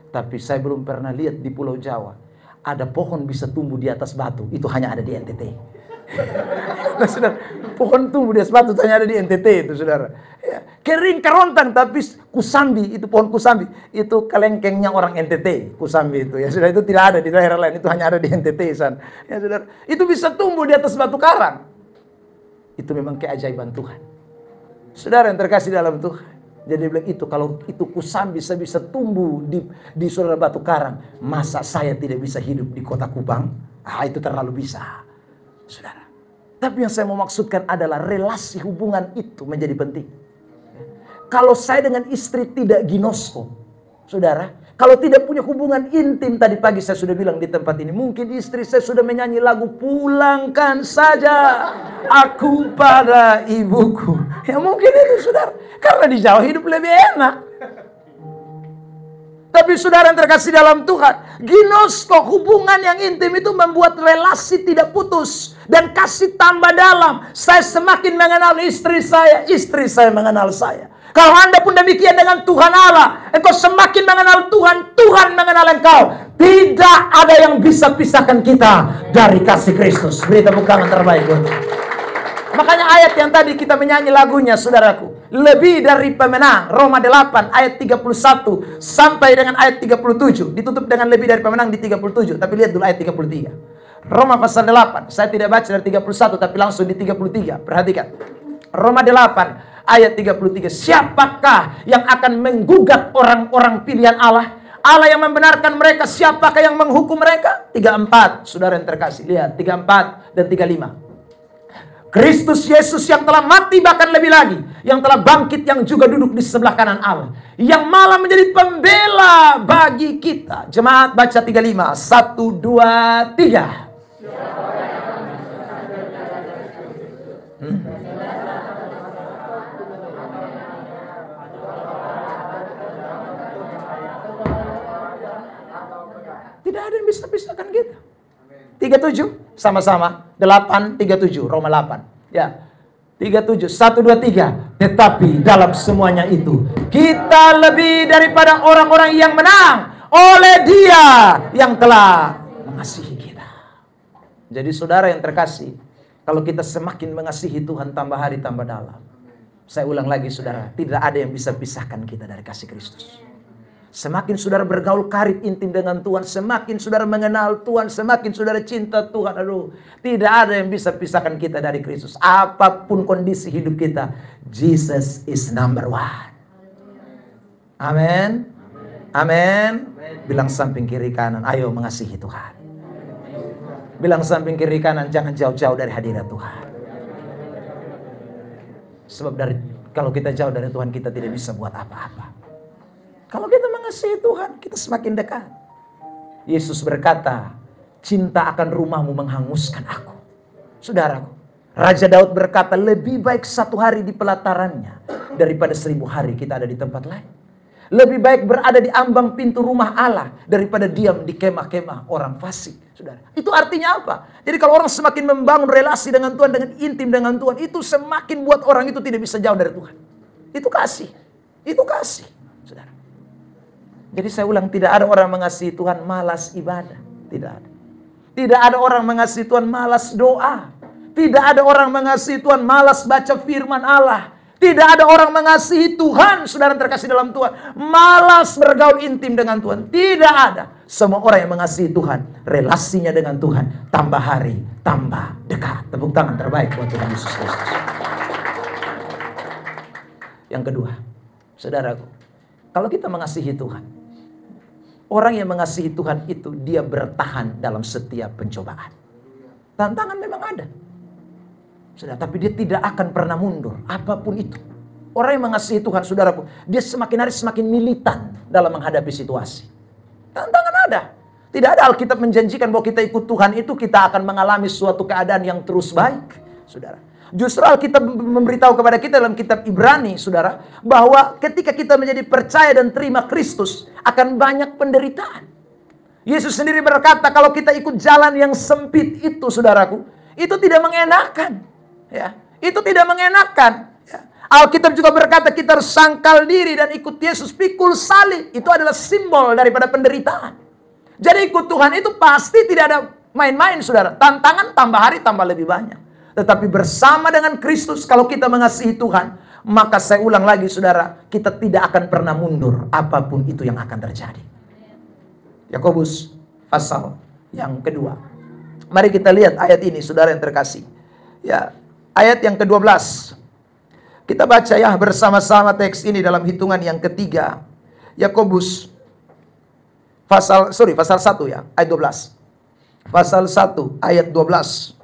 tapi saya belum pernah lihat di Pulau Jawa ada pohon bisa tumbuh di atas batu. Itu hanya ada di NTT. Nah, saudara, pohon tumbuh di atas batu itu hanya ada di NTT itu, saudara. Ya, kering kerontang, tapi kusambi, itu pohon kusambi, itu kelengkengnya orang NTT, kusambi itu. Ya saudara, itu tidak ada di daerah lain, itu hanya ada di NTT sana. Ya saudara, itu bisa tumbuh di atas batu karang. Itu memang keajaiban Tuhan. Saudara yang terkasih dalam Tuhan. Jadi dia bilang itu, kalau itu kusambi bisa tumbuh di saudara batu karang, masa saya tidak bisa hidup di kota Kupang? Ah, itu terlalu bisa, saudara. Tapi yang saya mau maksudkan adalah relasi hubungan itu menjadi penting. Kalau saya dengan istri tidak ginosko, saudara, kalau tidak punya hubungan intim, tadi pagi saya sudah bilang di tempat ini, mungkin istri saya sudah menyanyi lagu pulangkan saja aku pada ibuku. Ya mungkin itu, saudara. Karena di Jawa hidup lebih enak. Tapi saudara yang terkasih dalam Tuhan, ginosko, hubungan yang intim itu membuat relasi tidak putus dan kasih tambah dalam. Saya semakin mengenal istri saya mengenal saya. Kalau Anda pun demikian dengan Tuhan Allah, engkau semakin mengenal Tuhan, Tuhan mengenal engkau. Tidak ada yang bisa pisahkan kita dari kasih Kristus. Beri tepuk tangan terbaik untuk. Makanya ayat yang tadi kita menyanyi lagunya, saudaraku, lebih dari pemenang, Roma 8 ayat 31 sampai dengan ayat 37. Ditutup dengan lebih dari pemenang di 37. Tapi lihat dulu ayat 33. Roma pasal 8. Saya tidak baca dari 31 tapi langsung di 33. Perhatikan. Roma 8 ayat 33. Siapakah yang akan menggugat orang-orang pilihan Allah? Allah yang membenarkan mereka, siapakah yang menghukum mereka? 34. Saudara yang terkasih, lihat 34 dan 35. Kristus Yesus yang telah mati bahkan lebih lagi, yang telah bangkit, yang juga duduk di sebelah kanan Allah, yang malah menjadi pembela bagi kita. Jemaat baca 35. 1, 2, 3. Tidak ada yang bisa pisahkan kita. 37 sama-sama 8 37 Roma 8. Ya. 37 1 2 3. Tetapi dalam semuanya itu kita lebih daripada orang-orang yang menang oleh Dia yang telah mengasihi kita. Jadi saudara yang terkasih, kalau kita semakin mengasihi Tuhan tambah hari tambah dalam. Saya ulang lagi saudara, tidak ada yang bisa pisahkan kita dari kasih Kristus. Semakin saudara bergaul karib intim dengan Tuhan, semakin saudara mengenal Tuhan, semakin saudara cinta Tuhan. Aduh, tidak ada yang bisa pisahkan kita dari Kristus. Apapun kondisi hidup kita, Jesus is number one. Amin. Amin. Bilang samping kiri kanan, ayo mengasihi Tuhan. Bilang samping kiri kanan, jangan jauh-jauh dari hadirat Tuhan. Sebab kalau kita jauh dari Tuhan, kita tidak bisa buat apa-apa. Kalau kita mengasihi Tuhan, kita semakin dekat. Yesus berkata, cinta akan rumahmu menghanguskan aku. Saudaraku, Raja Daud berkata, lebih baik 1 hari di pelatarannya daripada 1000 hari kita ada di tempat lain. Lebih baik berada di ambang pintu rumah Allah daripada diam di kemah-kemah orang fasik. Saudara, itu artinya apa? Jadi kalau orang semakin membangun relasi dengan Tuhan, dengan intim dengan Tuhan, itu semakin buat orang itu tidak bisa jauh dari Tuhan. Itu kasih. Itu kasih, saudara. Jadi saya ulang, tidak ada orang mengasihi Tuhan malas ibadah. Tidak ada. Tidak ada orang mengasihi Tuhan malas doa. Tidak ada orang mengasihi Tuhan malas baca firman Allah. Tidak ada orang mengasihi Tuhan, saudara terkasih dalam Tuhan, malas bergaul intim dengan Tuhan. Tidak ada. Semua orang yang mengasihi Tuhan, relasinya dengan Tuhan tambah hari, tambah dekat. Tepuk tangan terbaik buat Tuhan Yesus Kristus. Yang kedua, saudaraku, kalau kita mengasihi Tuhan, orang yang mengasihi Tuhan itu dia bertahan dalam setiap pencobaan. Tantangan memang ada. Saudara, tapi dia tidak akan pernah mundur, apapun itu. Orang yang mengasihi Tuhan, saudaraku, dia semakin hari semakin militan dalam menghadapi situasi. Tantangan ada. Tidak ada Alkitab menjanjikan bahwa kita ikut Tuhan itu kita akan mengalami suatu keadaan yang terus baik, saudara. Justru Alkitab memberitahu kepada kita dalam kitab Ibrani, saudara, bahwa ketika kita menjadi percaya dan terima Kristus, akan banyak penderitaan. Yesus sendiri berkata, kalau kita ikut jalan yang sempit itu, saudaraku, itu tidak mengenakan. Ya, itu tidak mengenakan. Ya. Alkitab juga berkata kita harus sangkal diri dan ikut Yesus, pikul salib. Itu adalah simbol daripada penderitaan. Jadi ikut Tuhan itu pasti tidak ada main-main, saudara. Tantangan tambah hari tambah lebih banyak. Tetapi bersama dengan Kristus, kalau kita mengasihi Tuhan, maka saya ulang lagi, saudara, kita tidak akan pernah mundur apapun itu yang akan terjadi. Yakobus pasal yang kedua. Mari kita lihat ayat ini, saudara yang terkasih. Ya, ayat yang ke-12. Kita baca ya bersama-sama teks ini dalam hitungan yang ketiga. Yakobus pasal 1 ya, ayat 12. Pasal 1 ayat 12.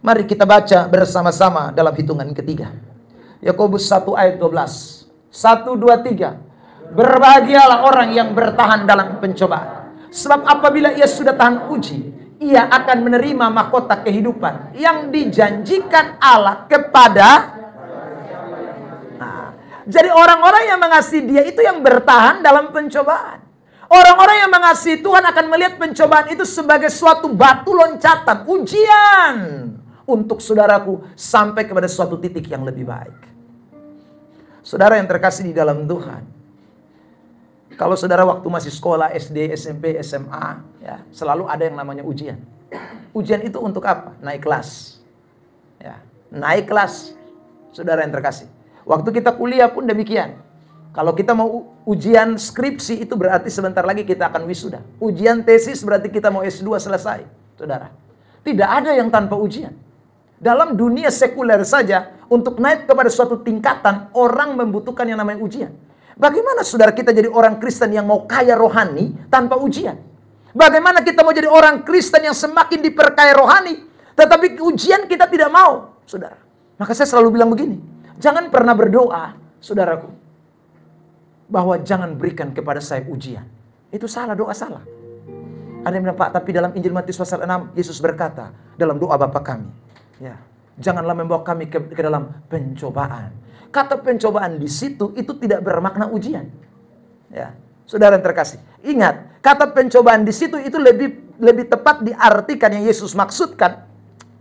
Mari kita baca bersama-sama dalam hitungan ketiga. Yakobus 1 ayat 12. 1, 2, 3. Berbahagialah orang yang bertahan dalam pencobaan. Sebab apabila ia sudah tahan uji, ia akan menerima mahkota kehidupan yang dijanjikan Allah kepada. Nah, jadi orang-orang yang mengasihi dia itu yang bertahan dalam pencobaan. Orang-orang yang mengasihi Tuhan akan melihat pencobaan itu sebagai suatu batu loncatan, ujian untuk saudaraku sampai kepada suatu titik yang lebih baik. Saudara yang terkasih di dalam Tuhan, kalau saudara waktu masih sekolah, SD, SMP, SMA, ya, selalu ada yang namanya ujian. Ujian itu untuk apa? Naik kelas. Ya, naik kelas, saudara yang terkasih. Waktu kita kuliah pun demikian. Kalau kita mau ujian skripsi, itu berarti sebentar lagi kita akan wisuda. Ujian tesis berarti kita mau S2 selesai, saudara. Tidak ada yang tanpa ujian. Dalam dunia sekuler saja, untuk naik kepada suatu tingkatan, orang membutuhkan yang namanya ujian. Bagaimana saudara kita jadi orang Kristen yang mau kaya rohani tanpa ujian? Bagaimana kita mau jadi orang Kristen yang semakin diperkaya rohani, tetapi ujian kita tidak mau, saudara? Maka saya selalu bilang begini, jangan pernah berdoa, saudaraku, bahwa jangan berikan kepada saya ujian. Itu salah, doa salah. Ada yang bilang, Pak, tapi dalam Injil Matius pasal 6, Yesus berkata, dalam doa Bapa kami, ya, janganlah membawa kami ke dalam pencobaan. Kata pencobaan di situ itu tidak bermakna ujian. Ya, saudara yang terkasih, ingat, kata pencobaan di situ itu lebih tepat diartikan yang Yesus maksudkan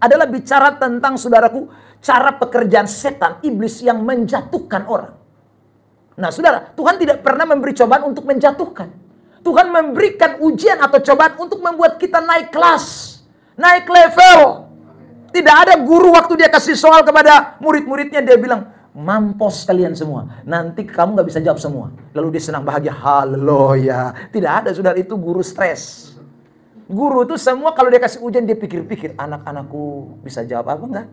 adalah bicara tentang, saudaraku, cara pekerjaan setan, iblis yang menjatuhkan orang. Nah, saudara, Tuhan tidak pernah memberi cobaan untuk menjatuhkan. Tuhan memberikan ujian atau cobaan untuk membuat kita naik kelas. naik level. Tidak ada guru waktu dia kasih soal kepada murid-muridnya, dia bilang, mampus kalian semua, nanti kamu gak bisa jawab semua. Lalu dia senang bahagia, haleluya. Tidak ada, saudara, itu guru stres. Guru itu semua kalau dia kasih ujian, dia pikir-pikir, anak-anakku bisa jawab apa enggak?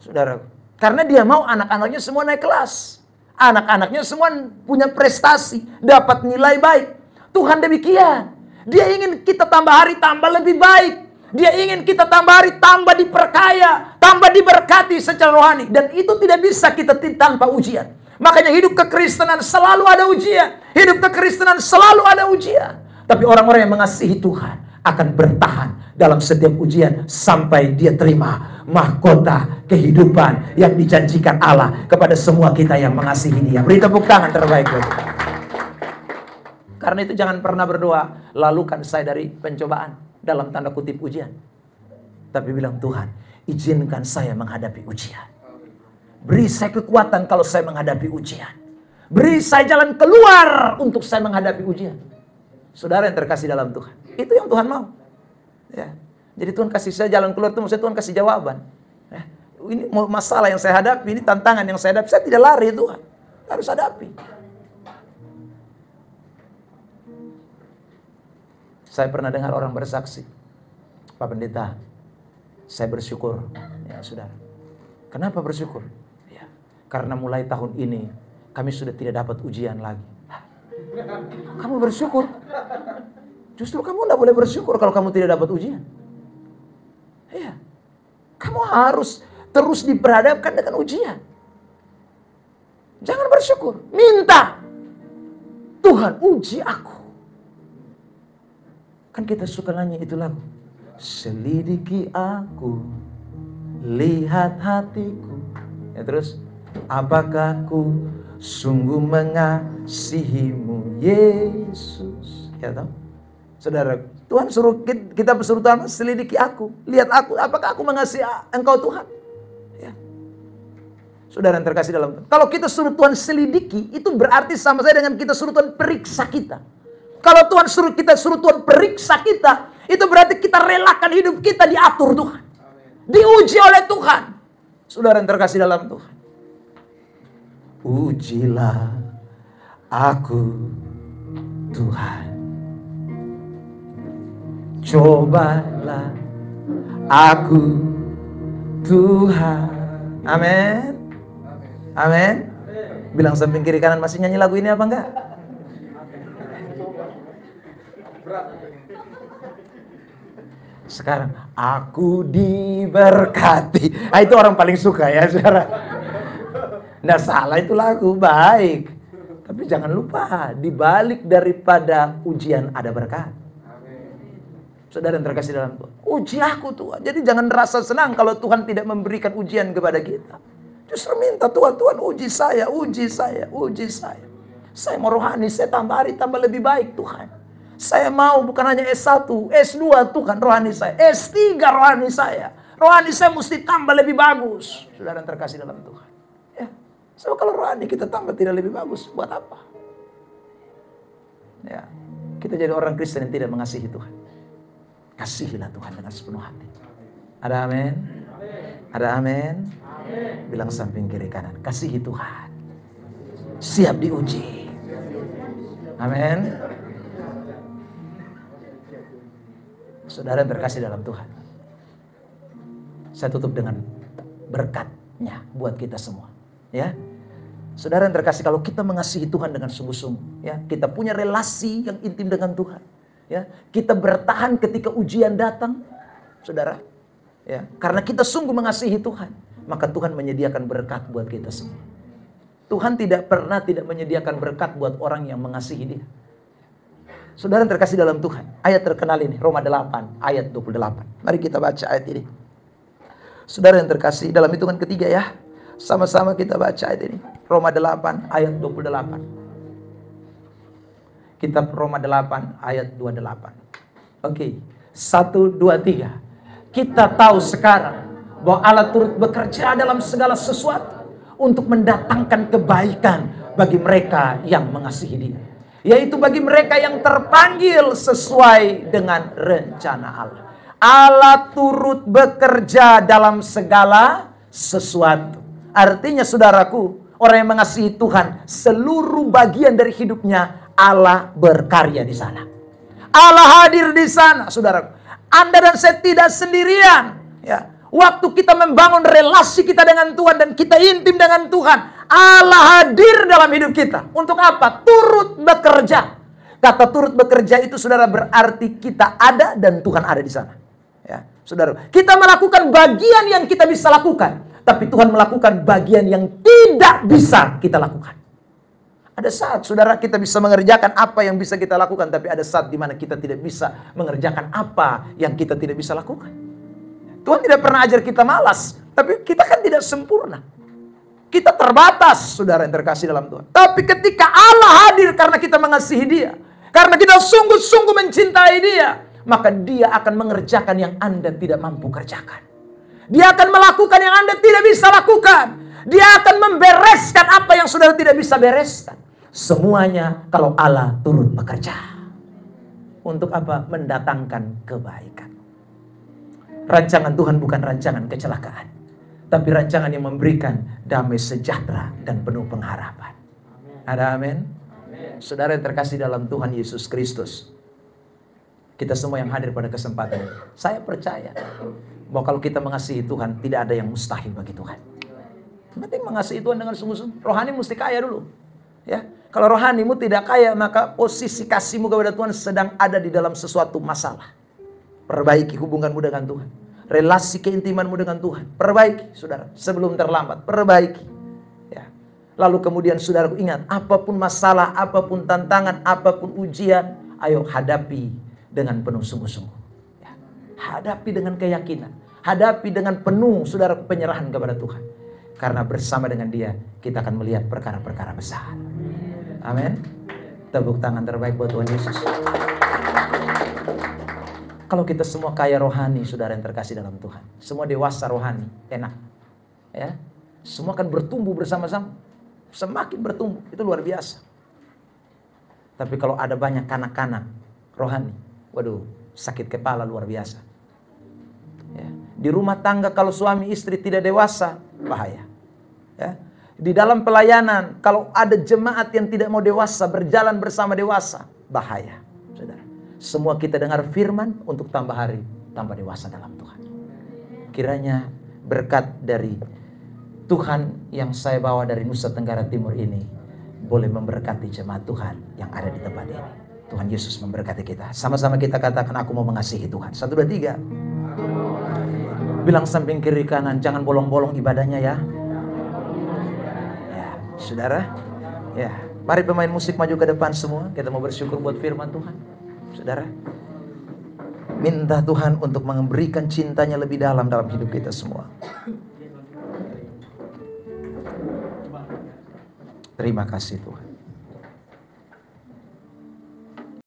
Saudara, karena dia mau anak-anaknya semua naik kelas. Anak-anaknya semua punya prestasi, dapat nilai baik. Tuhan demikian. Dia ingin kita tambah hari tambah lebih baik. Dia ingin kita tambah hari tambah diperkaya, tambah diberkati secara rohani. Dan itu tidak bisa kita tanpa ujian. Makanya hidup kekristenan selalu ada ujian. Hidup kekristenan selalu ada ujian. Tapi orang-orang yang mengasihi Tuhan akan bertahan dalam setiap ujian sampai dia terima mahkota kehidupan yang dijanjikan Allah kepada semua kita yang mengasihi Dia. Beri tepuk tangan terbaik buat Tuhan. Karena itu jangan pernah berdoa, lalukan saya dari pencobaan, dalam tanda kutip ujian. Tapi bilang, Tuhan, izinkan saya menghadapi ujian. Beri saya kekuatan kalau saya menghadapi ujian. Beri saya jalan keluar untuk saya menghadapi ujian. Saudara yang terkasih dalam Tuhan, itu yang Tuhan mau. Ya. Jadi Tuhan kasih saya jalan keluar, itu maksudnya Tuhan kasih jawaban. Ya. Ini masalah yang saya hadapi, ini tantangan yang saya hadapi. Saya tidak lari, Tuhan. Harus hadapi. Saya pernah dengar orang bersaksi, Pak Pendeta, saya bersyukur. Ya, saudara. Kenapa bersyukur? Ya, karena mulai tahun ini kami sudah tidak dapat ujian lagi. Kamu bersyukur? Justru kamu tidak boleh bersyukur kalau kamu tidak dapat ujian. Ya, kamu harus terus diperhadapkan dengan ujian. Jangan bersyukur, minta. Tuhan, uji aku. Kan kita suka nyanyi itu lagu. Selidiki aku, lihat hatiku. Ya terus, apakah ku sungguh mengasihimu, Yesus? Ya tahu? Saudara, Tuhan suruh kita bersuruh Tuhan, selidiki aku, lihat aku, apakah aku mengasihi engkau Tuhan? Ya. Saudara yang terkasih dalam Tuhan. Kalau kita suruh Tuhan selidiki, itu berarti sama saja dengan kita suruh Tuhan periksa kita. Kalau Tuhan suruh Tuhan periksa kita, itu berarti kita relakan hidup kita diatur Tuhan. Diuji oleh Tuhan. Saudara yang terkasih dalam Tuhan. Ujilah aku, Tuhan. Cobalah aku, Tuhan. Amin. Amin. Bilang samping kiri kanan, masih nyanyi lagu ini apa enggak? Sekarang aku diberkati. Itu orang paling suka ya, saudara. Nggak salah itu lagu, baik. Tapi jangan lupa, di balik daripada ujian ada berkat. Saudara yang terkasih dalam Tuhan, uji aku Tuhan. Jadi jangan rasa senang kalau Tuhan tidak memberikan ujian kepada kita. Justru minta Tuhan, Tuhan uji saya, uji saya, uji saya. Saya mau rohani, saya tambah hari tambah lebih baik Tuhan. Saya mau bukan hanya S1, S2 Tuhan rohani saya. S3 rohani saya. Rohani saya mesti tambah lebih bagus. Saudara yang terkasih dalam Tuhan. Ya. So kalau rohani kita tambah tidak lebih bagus, buat apa? Ya. Kita jadi orang Kristen yang tidak mengasihi Tuhan. Kasihilah Tuhan dengan sepenuh hati. Ada amin? Ada amin? Bilang samping kiri kanan, kasihi Tuhan. Siap diuji. Amin. Saudara yang terkasih dalam Tuhan, saya tutup dengan berkatnya buat kita semua. Ya, saudara yang terkasih, kalau kita mengasihi Tuhan dengan sungguh-sungguh, ya, kita punya relasi yang intim dengan Tuhan. Ya, kita bertahan ketika ujian datang, saudara. Ya, karena kita sungguh mengasihi Tuhan, maka Tuhan menyediakan berkat buat kita semua. Tuhan tidak pernah tidak menyediakan berkat buat orang yang mengasihi Dia. Saudara yang terkasih dalam Tuhan, ayat terkenal ini, Roma 8, ayat 28. Mari kita baca ayat ini. Saudara yang terkasih, dalam hitungan ketiga ya, sama-sama kita baca ayat ini. Roma 8, ayat 28. Kitab Roma 8, ayat 28. Oke, 1, 2, 3. Kita tahu sekarang bahwa Allah turut bekerja dalam segala sesuatu untuk mendatangkan kebaikan bagi mereka yang mengasihi Dia. Yaitu bagi mereka yang terpanggil sesuai dengan rencana Allah. Allah turut bekerja dalam segala sesuatu. Artinya saudaraku, orang yang mengasihi Tuhan, seluruh bagian dari hidupnya Allah berkarya di sana. Allah hadir di sana, saudaraku. Anda dan saya tidak sendirian. Ya. Waktu kita membangun relasi kita dengan Tuhan dan kita intim dengan Tuhan, Allah hadir dalam hidup kita. Untuk apa? Turut bekerja. Kata turut bekerja itu, saudara, berarti kita ada dan Tuhan ada di sana. Ya, saudara, kita melakukan bagian yang kita bisa lakukan, tapi Tuhan melakukan bagian yang tidak bisa kita lakukan. Ada saat, saudara, kita bisa mengerjakan apa yang bisa kita lakukan, tapi ada saat di mana kita tidak bisa mengerjakan apa yang kita tidak bisa lakukan. Tuhan tidak pernah ajar kita malas, tapi kita kan tidak sempurna. Kita terbatas, saudara yang terkasih dalam Tuhan. Tapi ketika Allah hadir karena kita mengasihi Dia, karena kita sungguh-sungguh mencintai Dia, maka Dia akan mengerjakan yang Anda tidak mampu kerjakan. Dia akan melakukan yang Anda tidak bisa lakukan. Dia akan membereskan apa yang saudara tidak bisa bereskan. Semuanya kalau Allah turut bekerja. Untuk apa? Mendatangkan kebaikan. Rancangan Tuhan bukan rancangan kecelakaan, tapi rancangan yang memberikan damai sejahtera dan penuh pengharapan. Ada amin? Saudara yang terkasih dalam Tuhan Yesus Kristus, kita semua yang hadir pada kesempatan ini, saya percaya bahwa kalau kita mengasihi Tuhan, tidak ada yang mustahil bagi Tuhan. Penting mengasihi Tuhan dengan sungguh-sungguh. Rohani mesti kaya dulu. Ya, kalau rohanimu tidak kaya, maka posisi kasihmu kepada Tuhan sedang ada di dalam sesuatu masalah. Perbaiki hubunganmu dengan Tuhan. Relasi keintimanmu dengan Tuhan. Perbaiki, saudara. Sebelum terlambat. Perbaiki. Ya. Lalu kemudian saudaraku ingat, apapun masalah, apapun tantangan, apapun ujian, ayo hadapi dengan penuh sungguh-sungguh. Ya. Hadapi dengan keyakinan. Hadapi dengan penuh, saudara, penyerahan kepada Tuhan. Karena bersama dengan Dia, kita akan melihat perkara-perkara besar. Amin. Tepuk tangan terbaik buat Tuhan Yesus. Kalau kita semua kaya rohani, saudara yang terkasih dalam Tuhan, semua dewasa rohani, enak. Ya. Semua akan bertumbuh bersama-sama. Semakin bertumbuh, itu luar biasa. Tapi kalau ada banyak kanak-kanak rohani, waduh, sakit kepala luar biasa. Ya. Di rumah tangga kalau suami istri tidak dewasa, bahaya. Ya. Di dalam pelayanan, kalau ada jemaat yang tidak mau dewasa, berjalan bersama dewasa, bahaya. Saudara. Semua kita dengar firman untuk tambah hari, tambah dewasa dalam Tuhan. Kiranya berkat dari Tuhan yang saya bawa dari Nusa Tenggara Timur ini boleh memberkati jemaat Tuhan yang ada di tempat ini. Tuhan Yesus memberkati kita. Sama-sama kita katakan, aku mau mengasihi Tuhan. 1, 2, 3. Bilang samping kiri kanan, jangan bolong-bolong ibadahnya ya. Ya, saudara. Ya, mari pemain musik maju ke depan semua. Kita mau bersyukur buat firman Tuhan. Saudara, minta Tuhan untuk memberikan cintanya lebih dalam hidup kita semua. Terima kasih Tuhan.